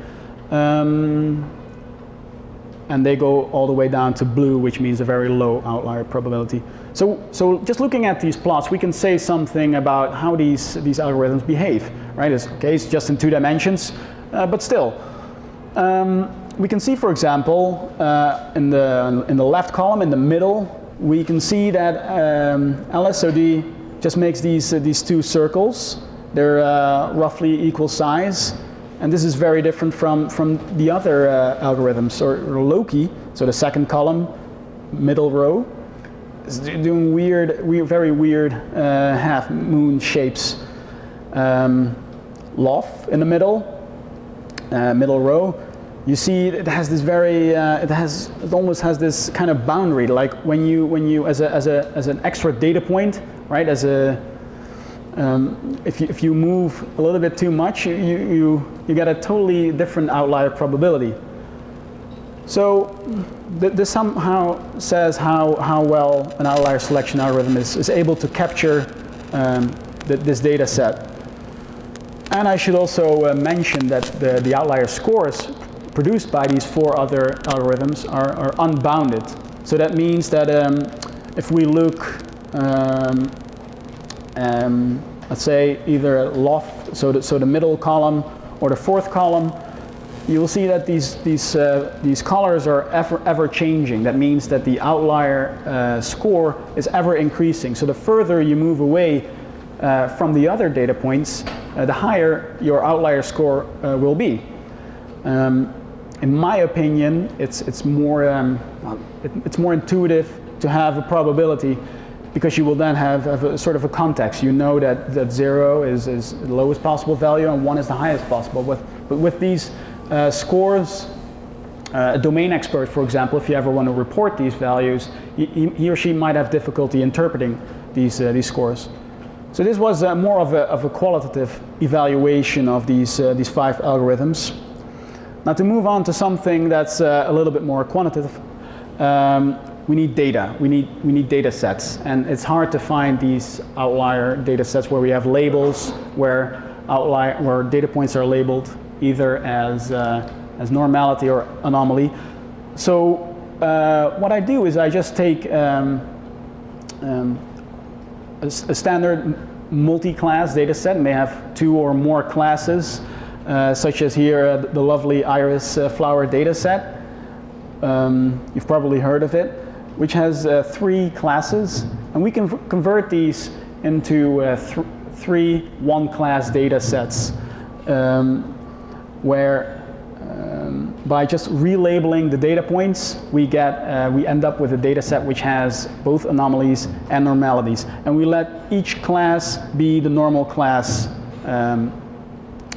And they go all the way down to blue, which means a very low outlier probability. So just looking at these plots, we can say something about how these algorithms behave, right? It's just in 2 dimensions, but still. We can see, for example, in the left column, in the middle, we can see that LSOD just makes these 2 circles. They're roughly equal size. And this is very different from the other algorithms, or Loki, so the second column, middle row, is doing very weird half moon shapes. LOF in the middle row, you see it has this it almost has this kind of boundary, like when you as an extra data point, right? If you move a little bit too much, you get a totally different outlier probability. So this somehow says how well an outlier selection algorithm is able to capture this data set. And I should also mention that the outlier scores produced by these 4 other algorithms are unbounded. So that means that if we look let's say either at LOF, so the middle column, or the 4th column, you will see that these colors are ever changing. That means that the outlier score is ever increasing. So the further you move away from the other data points, the higher your outlier score will be. In my opinion, it's more intuitive to have a probability, because you will then have a sort of a context. You know that 0 is the lowest possible value and 1 is the highest possible. But with these scores, a domain expert, for example, if you ever want to report these values, he or she might have difficulty interpreting these scores. So this was more of a qualitative evaluation of these 5 algorithms. Now, to move on to something that's a little bit more quantitative, we need data. We need data sets, and it's hard to find these outlier data sets where we have labels, where data points are labeled either as normality or anomaly. So what I do is I just take a standard multi-class data set, and they have 2 or more classes, such as here the lovely iris flower data set. You've probably heard of it, which has 3 classes, and we can convert these into 3 one-class data sets, where by just relabeling the data points, we end up with a data set which has both anomalies and normalities, and we let each class be the normal class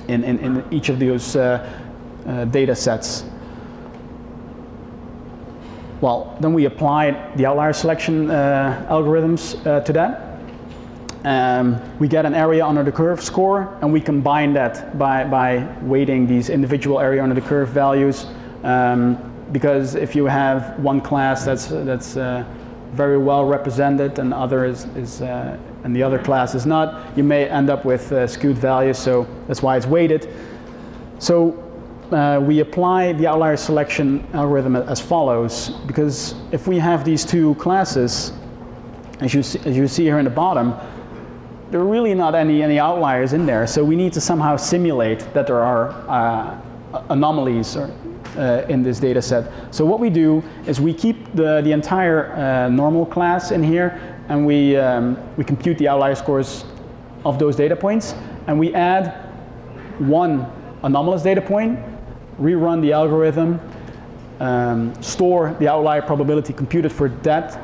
in each of those data sets. Well, then we applied the outlier selection algorithms to that. We get an area under the curve score, and we combine that by weighting these individual area under the curve values, because if you have one class that's very well represented and and the other class is not, you may end up with skewed values. So that's why it's weighted. So we apply the outlier selection algorithm as follows, because if we have these 2 classes, as you see here in the bottom, there are really not any outliers in there. So we need to somehow simulate that there are anomalies in this data set. So what we do is we keep the entire normal class in here, and we compute the outlier scores of those data points, and we add 1 anomalous data point, rerun the algorithm, store the outlier probability computed for that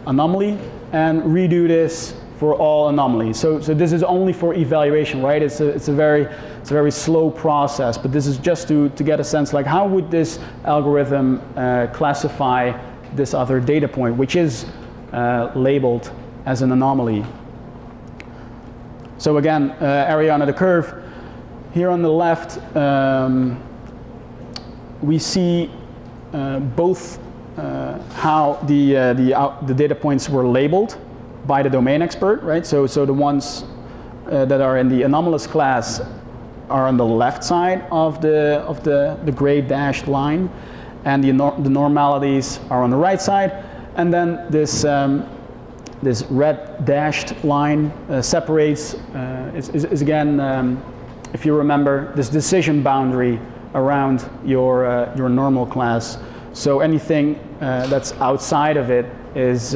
anomaly, and redo this for all anomalies. So this is only for evaluation, right? It's a very slow process, but this is just to get a sense, like, how would this algorithm classify this other data point, which is labeled as an anomaly. So again, area under the curve. Here on the left, we see both how the data points were labeled by the domain expert, right? So the ones that are in the anomalous class are on the left side of the gray dashed line, and the normalities are on the right side. And then this red dashed line separates is again, if you remember, this decision boundary around your normal class. So anything that's outside of it is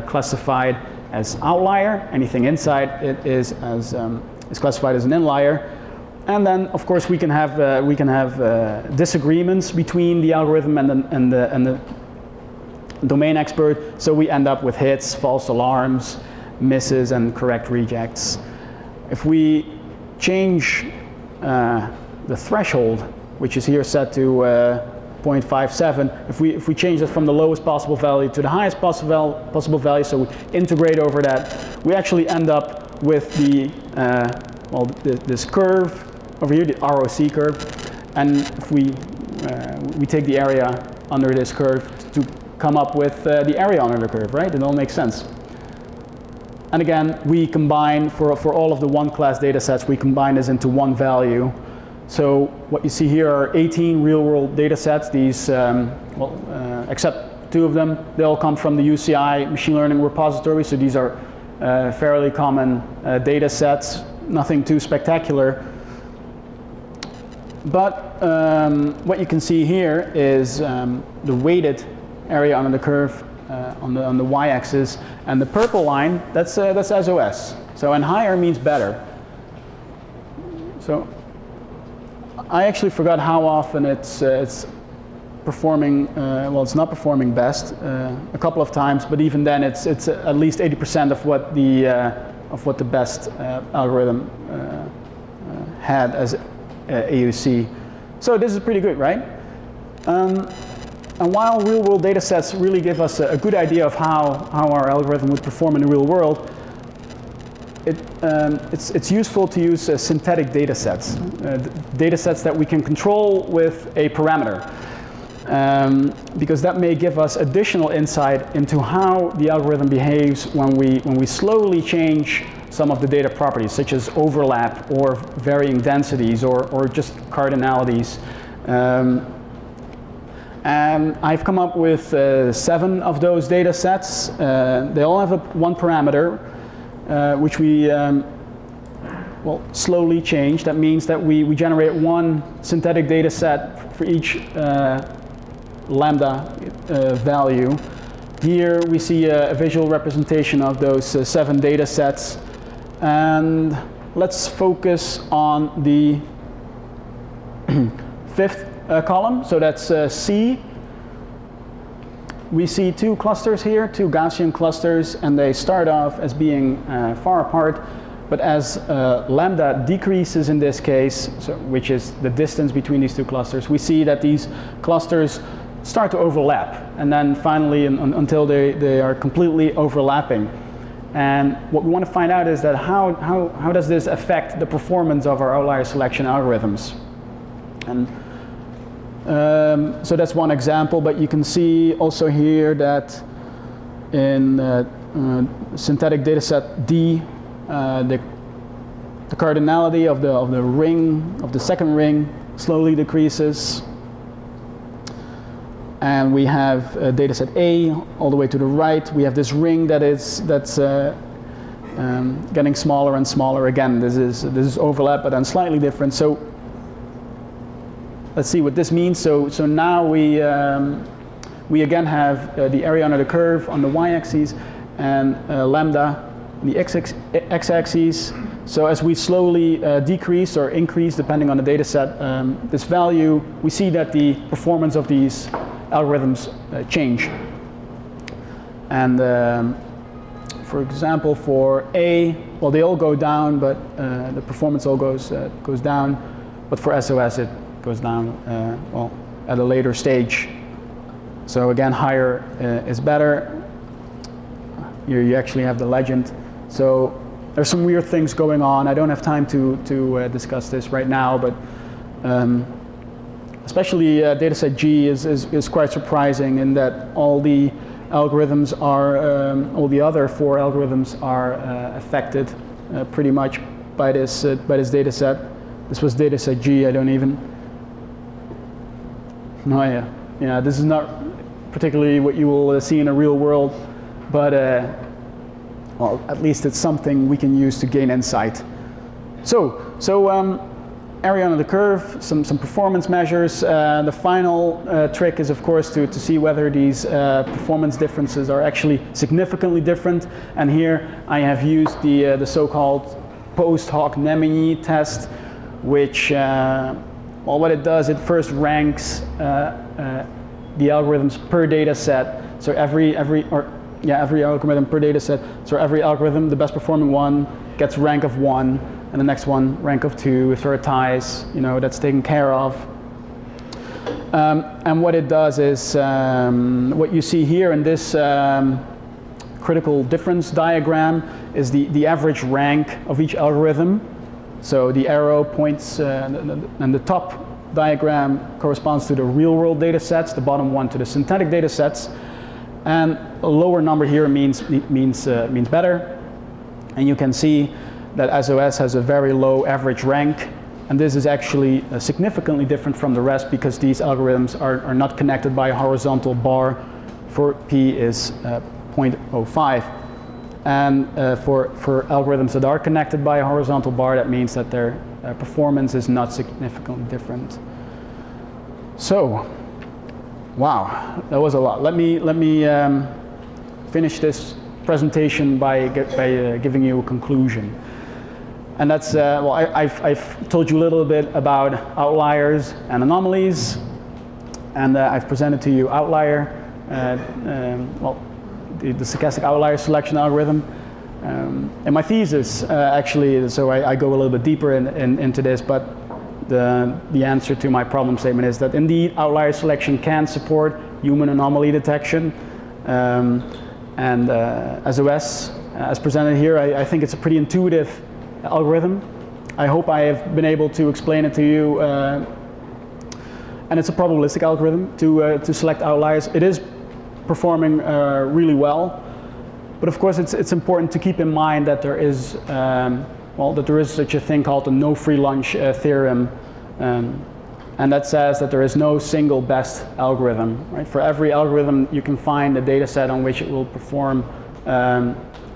classified as outlier. Anything inside it is classified as an inlier. And then, of course, we can have disagreements between the algorithm and the domain expert. So we end up with hits, false alarms, misses, and correct rejects. If we change the threshold, which is here set to 0.57, if we change it from the lowest possible value to the highest possible value, so we integrate over that, we actually end up with this curve over here, the ROC curve, and if we take the area under this curve to come up with the area under the curve, right? It all makes sense. And again, we combine for all of the one-class data sets, we combine this into one value. So what you see here are 18 real-world data sets. These, except 2 of them, they all come from the UCI machine learning repository. So these are fairly common data sets, nothing too spectacular. But what you can see here is the weighted area under the curve on the y-axis, and the purple line, that's SOS. So, and higher means better. So, I actually forgot how often it's performing, well, it's not performing best a couple of times, but even then it's at least 80% of what the best algorithm had as AUC. So this is pretty good, right? And while real-world data sets really give us a good idea of how our algorithm would perform in the real world, it's useful to use synthetic data sets, data sets that we can control with a parameter, because that may give us additional insight into how the algorithm behaves when we slowly change some of the data properties, such as overlap or varying densities or just cardinalities. And I've come up with 7 of those data sets. They all have one parameter, which we well, slowly change. That means that we generate one synthetic data set for each lambda value. Here we see a visual representation of those 7 data sets. And let's focus on the 5th column, so that's C. We see 2 clusters here, 2 Gaussian clusters, and they start off as being far apart, but as lambda decreases in this case, so, which is the distance between these 2 clusters, we see that these clusters start to overlap, and then finally until they are completely overlapping. And what we want to find out is that how does this affect the performance of our outlier selection algorithms? And so that's one example, but you can see also here that in synthetic dataset D, the cardinality of the ring, of the second ring, slowly decreases. And we have dataset A all the way to the right. We have this ring that's getting smaller and smaller. Again, this is overlap, but then slightly different. So let's see what this means. So now we again have the area under the curve on the y-axis and lambda on the x-axis. So as we slowly decrease or increase, depending on the data set, this value, we see that the performance of these algorithms change. And for example, for A, well, they all go down, but the performance all goes down. But for SOS, it goes down, well, at a later stage. So again, higher is better. Here you actually have the legend. So there's some weird things going on. I don't have time to discuss this right now, but especially dataset G is quite surprising in that all the algorithms are, all the other 4 algorithms are affected pretty much by this dataset. This was dataset G. I don't even. No, yeah. This is not particularly what you will see in a real world, but well, at least it's something we can use to gain insight. So area under the curve, some performance measures. The final trick is, of course, to see whether these performance differences are actually significantly different. And here I have used the so-called post hoc Nemenyi test, which, well, what it does, it first ranks the algorithms per data set. So every algorithm per data set. So every algorithm, the best performing one, gets rank of 1. And the next one, rank of 2. If there are ties, that's taken care of. And what it does is, what you see here in this critical difference diagram is the average rank of each algorithm. So the arrow points, and the top diagram corresponds to the real-world data sets, the bottom one to the synthetic data sets. And a lower number here means better. And you can see that SOS has a very low average rank, and this is actually significantly different from the rest because these algorithms are not connected by a horizontal bar. For P is 0.05, and for algorithms that are connected by a horizontal bar, that means that their performance is not significantly different. So, wow, that was a lot. Let me finish this presentation by giving you a conclusion. And that's, well, I've told you a little bit about outliers and anomalies, and I've presented to you outlier, well, the Stochastic Outlier Selection algorithm. In my thesis, actually, so I go a little bit deeper into this, but the answer to my problem statement is that indeed outlier selection can support human anomaly detection, and SOS, as presented here, I think it's a pretty intuitive algorithm. I hope I have been able to explain it to you, and it's a probabilistic algorithm to select outliers. It is performing really well, but of course it's important to keep in mind that there is well, that there is such a thing called the no free lunch theorem, and that says that there is no single best algorithm. Right? For every algorithm, you can find a data set on which it will perform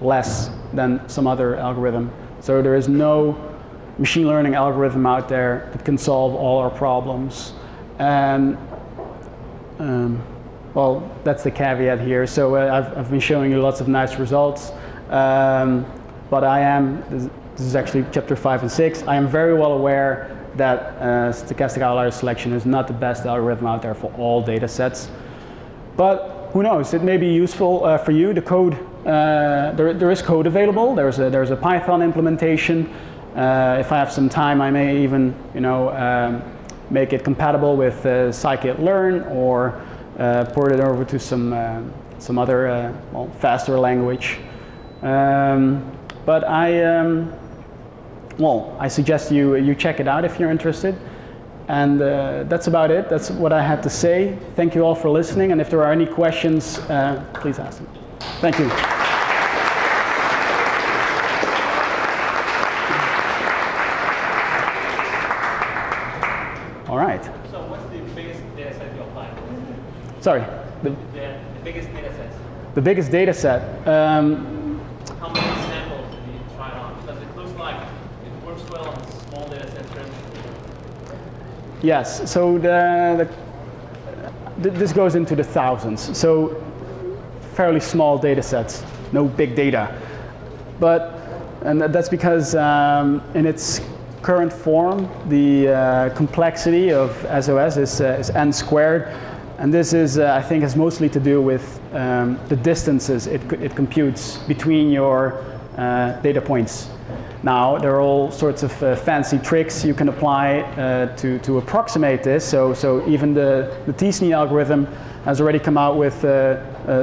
less than some other algorithm. So there is no machine learning algorithm out there that can solve all our problems. And well, that's the caveat here. So I've been showing you lots of nice results, but this is actually chapter 5 and 6. I am very well aware that stochastic outlier selection is not the best algorithm out there for all data sets. But who knows, it may be useful for you. The code, there is code available. There's a Python implementation. If I have some time, I may even, you know, make it compatible with scikit-learn, or port it over to some other well, faster language. But well, I suggest you check it out if you're interested. And that's about it. That's what I had to say. Thank you all for listening. And if there are any questions, please ask them. Thank you. All right. So what's the biggest data set you apply? Sorry. The biggest data sets. The biggest data set. How many samples do you try it on? Because it looks like it works well on small data sets. Yes. So this goes into the thousands. So fairly small data sets, no big data. And that's because in its current form, the complexity of SOS is n squared. And this is, I think, has mostly to do with the distances it computes between your data points. Now, there are all sorts of fancy tricks you can apply to approximate this. So even the t-SNE algorithm has already come out with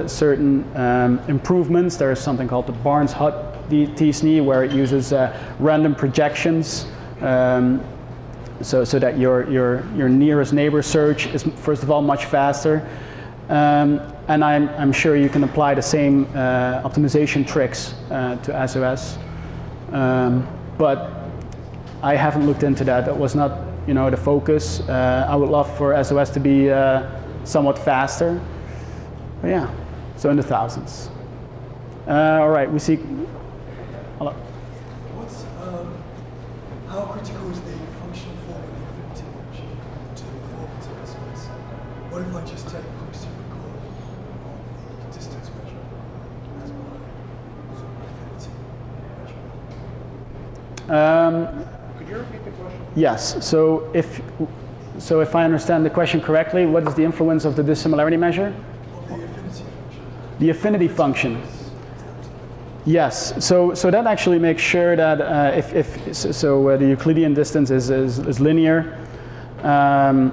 certain improvements. There is something called the Barnes-Hutt t-SNE, where it uses random projections. So that your nearest neighbor search is, first of all, much faster. And I'm sure you can apply the same optimization tricks to SOS. But I haven't looked into that. That was not, you know, the focus. I would love for SOS to be somewhat faster. But yeah, so in the thousands. All right, we see. Hello. How critical is the functional form of the infinity function to the performance of SOS? What if I just take the reciprocal of the distance measure as my sort of infinity measure? Could you repeat the question? Yes. So if I understand the question correctly, what is the influence of the dissimilarity measure? Of the affinity function. The affinity function. Yes, so that actually makes sure that the Euclidean distance is linear. The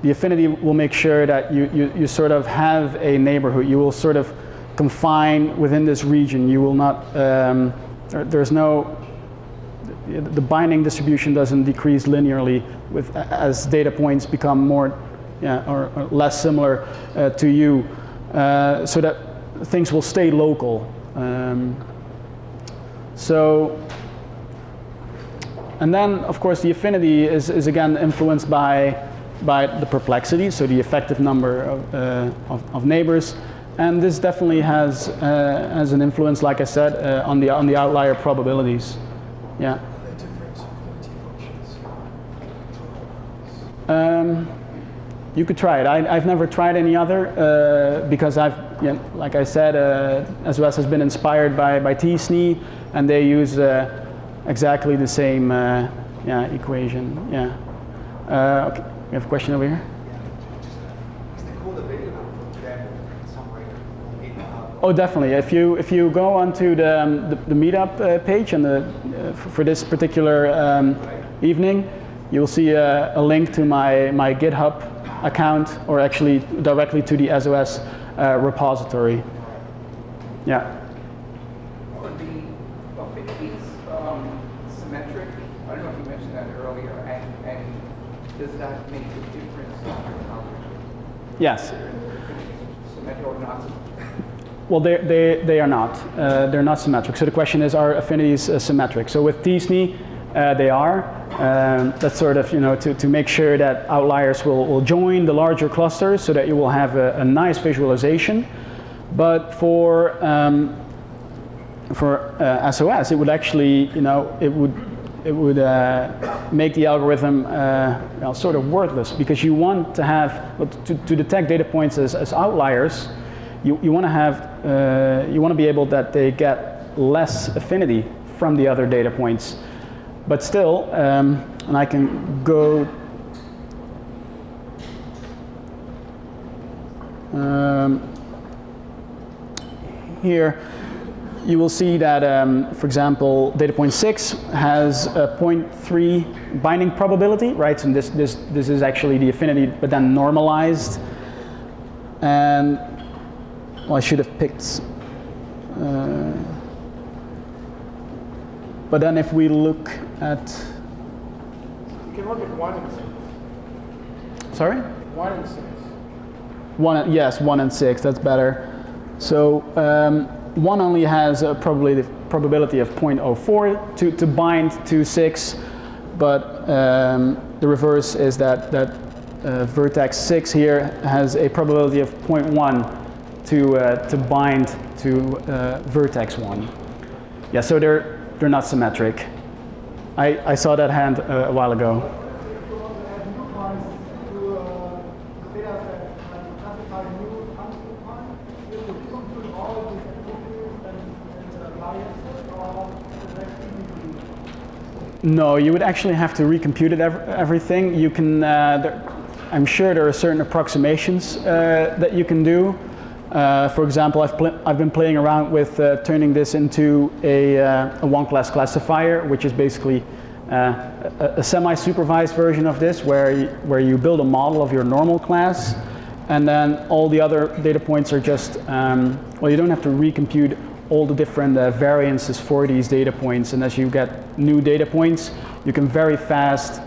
affinity will make sure that you sort of have a neighborhood. You will sort of confine within this region. You will not, there's no, the binding distribution doesn't decrease linearly as data points become more, or less similar to you, so that things will stay local. And then, of course, the affinity is again influenced by the perplexity, so the effective number of neighbors, and this definitely has an influence, like I said, on the outlier probabilities. Yeah. Are there different affinity functions? You could try it. I've never tried any other because like I said, SOS has been inspired by TSNE, and they use exactly the same equation. Yeah. Okay. We have a question over here. Is the code available for them somewhere? Oh, definitely. If you go onto the meetup page and for this particular evening, you will see a link to my GitHub account, or actually directly to the SOS repository. Yeah. Are the affinities symmetric? I don't know if you mentioned that earlier, and does that make a difference in how Yes. symmetric or not symmetric? Well, they are not. They're not symmetric. So the question is, are affinities symmetric? So with TSNE, they are. That's sort of, to make sure that outliers will join the larger clusters so that you will have a nice visualization. But for SOS, it would actually, it would make the algorithm sort of worthless, because you want to have, to detect data points as outliers, you want to have, you want to be able that they get less affinity from the other data points. But still, and I can go here, you will see that, for example, data point 6 has a 0.3 binding probability, right? And this is actually the affinity, but then normalized. And well, I should have picked. But then if we look at. You can look at 1 and 6. Sorry? 1 and 6. Yes, 1 and 6. That's better. So 1 only has a probability of 0.04 to bind to 6, but the reverse is that vertex 6 here has a probability of 0.1 to bind to vertex 1. Yeah, so they're not symmetric. I saw that hand a while ago. No, you would actually have to recompute it everything. You can, I'm sure there are certain approximations that you can do. For example, I've been playing around with turning this into a one-class classifier, which is basically a semi-supervised version of this, where you build a model of your normal class, and then all the other data points are just, well, you don't have to recompute all the different variances for these data points, and as you get new data points, you can very fast,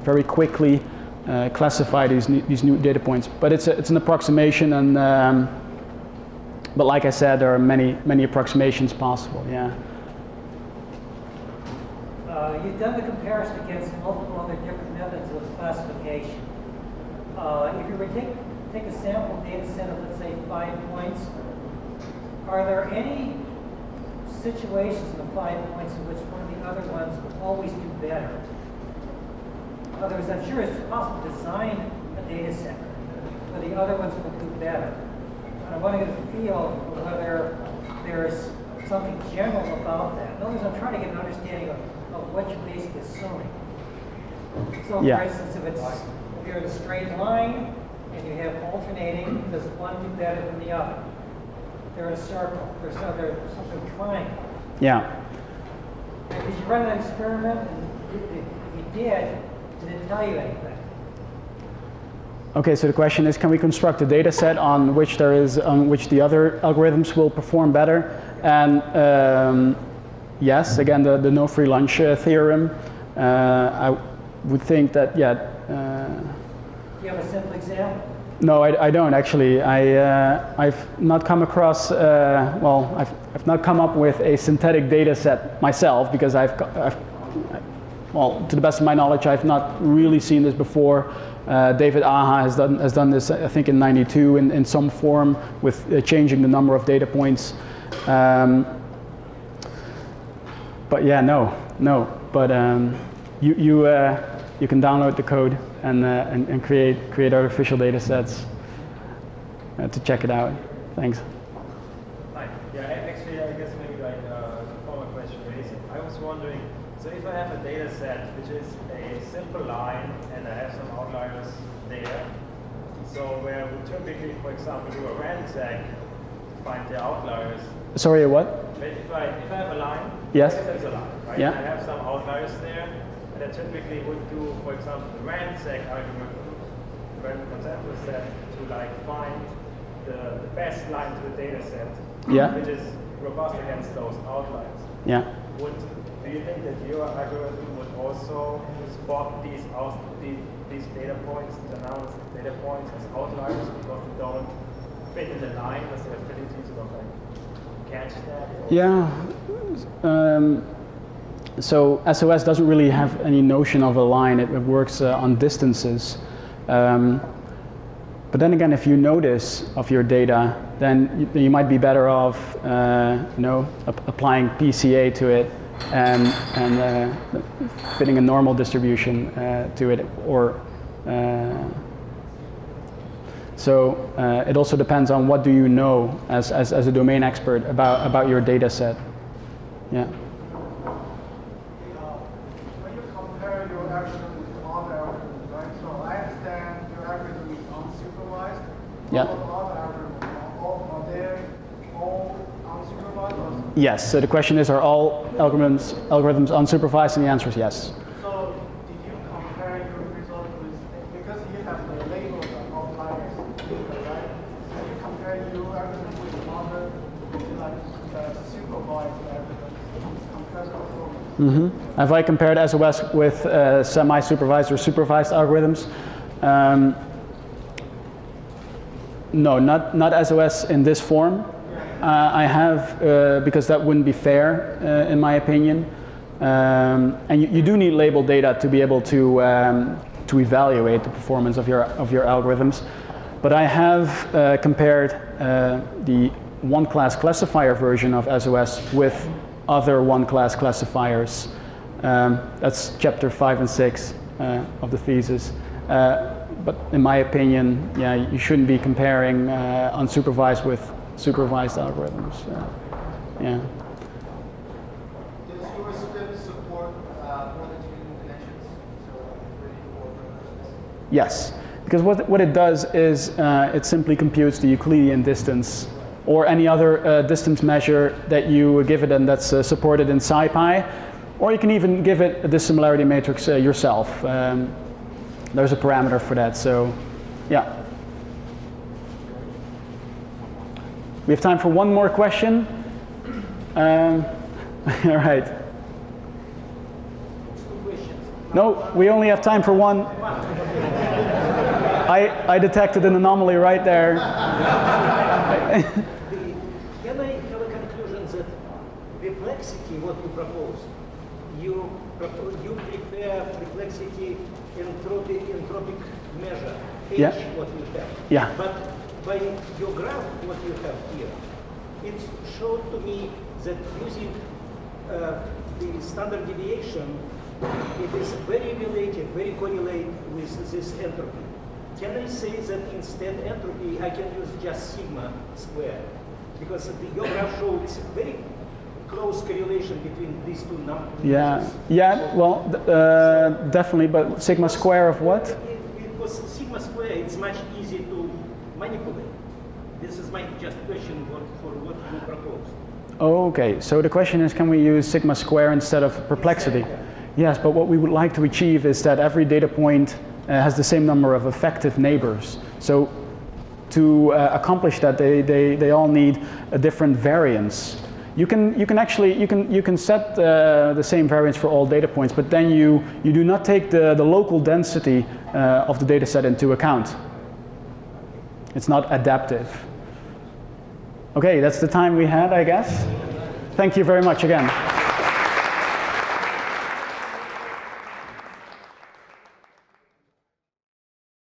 very quickly classify these new data points. But it's an approximation, and but like I said, there are many approximations possible. Yeah. You've done the comparison against multiple other different methods of classification. If you were to take a sample data set of, let's say, 5 points, are there any situations in the 5 points in which one of the other ones would always do better? In other words, I'm sure it's possible to design a data set where the other ones will do better. And I want to get a feel for whether there's something general about that. In other words, I'm trying to get an understanding of what you're basically assuming. So, for instance, if you're in a straight line and you have alternating, does one do better than the other? They're in a circle. There's some sort of triangle. Yeah. And did you run an experiment? And if you did it tell you anything? Okay, so the question is, can we construct a data set on which the other algorithms will perform better? And yes, again, the no free lunch theorem. I would think that, yeah. Do you have a simple example? No, I don't actually. I've not come across, well, I've not come up with a synthetic data set myself, because well, to the best of my knowledge, I've not really seen this before. David Aha has done this, I think, in '92 in some form, with changing the number of data points. But yeah, no. But you can download the code and create artificial data sets to check it out. Thanks. Hi. Yeah, actually, I guess maybe like a former question raised. I was wondering, so if I have a data set which is a simple line and I have some outliers there, so where we typically, for example, do a ransack to find the outliers. Sorry, what? But if I have a line, Yes. that's a line, right? Yeah. I have some outliers there, and I typically would do, for example, the ransack algorithm, random consensus set to like find the best line to the data set, Yeah. which is robust against those outliers. Yeah. Do you think that your algorithm would also spot these data points, the announced data points as outliers because they don't fit in the line, as the affinity sort of like catch that? Or? Yeah. So SOS doesn't really have any notion of a line. It works on distances. But then again, if you notice of your data, then you might be better off, applying PCA to it and fitting a normal distribution to it, or so it also depends on what do you know as a domain expert about your data set. Yeah. When you compare your algorithm with other algorithms, right? So I understand your algorithm is unsupervised. Yeah. What about other algorithms? Are they all unsupervised? Or? Yes. So the question is, are all algorithms unsupervised? And the answer is yes. So did you compare your result with, because you have the label of outliers, right? Can you compare your algorithm with other, like supervised algorithms? Compare the performance. Mm-hmm. Have I compared SOS with semi-supervised or supervised algorithms? No, not SOS in this form. I have, because that wouldn't be fair, in my opinion. And you do need labeled data to be able to evaluate the performance of your algorithms. But I have compared the one-class classifier version of SOS with other one-class classifiers. That's chapter 5 and 6 of the thesis. But in my opinion, yeah, you shouldn't be comparing unsupervised with supervised algorithms. Yeah. Does your script support more than 2 dimensions? So 3, 4 dimensions? Yes, because what it does is it simply computes the Euclidean distance or any other distance measure that you give it and that's supported in SciPy, or you can even give it a dissimilarity matrix yourself. There's a parameter for that, so yeah. We have time for one more question. All right. No, we only have time for one. I detected an anomaly right there. Can I have a conclusion that perplexity, what you propose, you prefer perplexity entropic measure, H, Yeah. what you have. Yeah. But by your graph, what you have here, it showed to me that using the standard deviation, it is very related, very correlated with this entropy. Can I say that instead entropy, I can use just sigma squared? Because your graph shows very close correlation between these two numbers. Yeah. Well, definitely. But sigma square of what? Because sigma square, it's much easier to manipulate. This is my just question for what you proposed. Okay. So the question is, can we use sigma square instead of perplexity? Exactly. Yes, but what we would like to achieve is that every data point has the same number of effective neighbors. So to accomplish that, they all need a different variance. You can set the same variance for all data points, but then you do not take the local density of the data set into account. It's not adaptive. Okay, that's the time we had, I guess. Thank you very much again.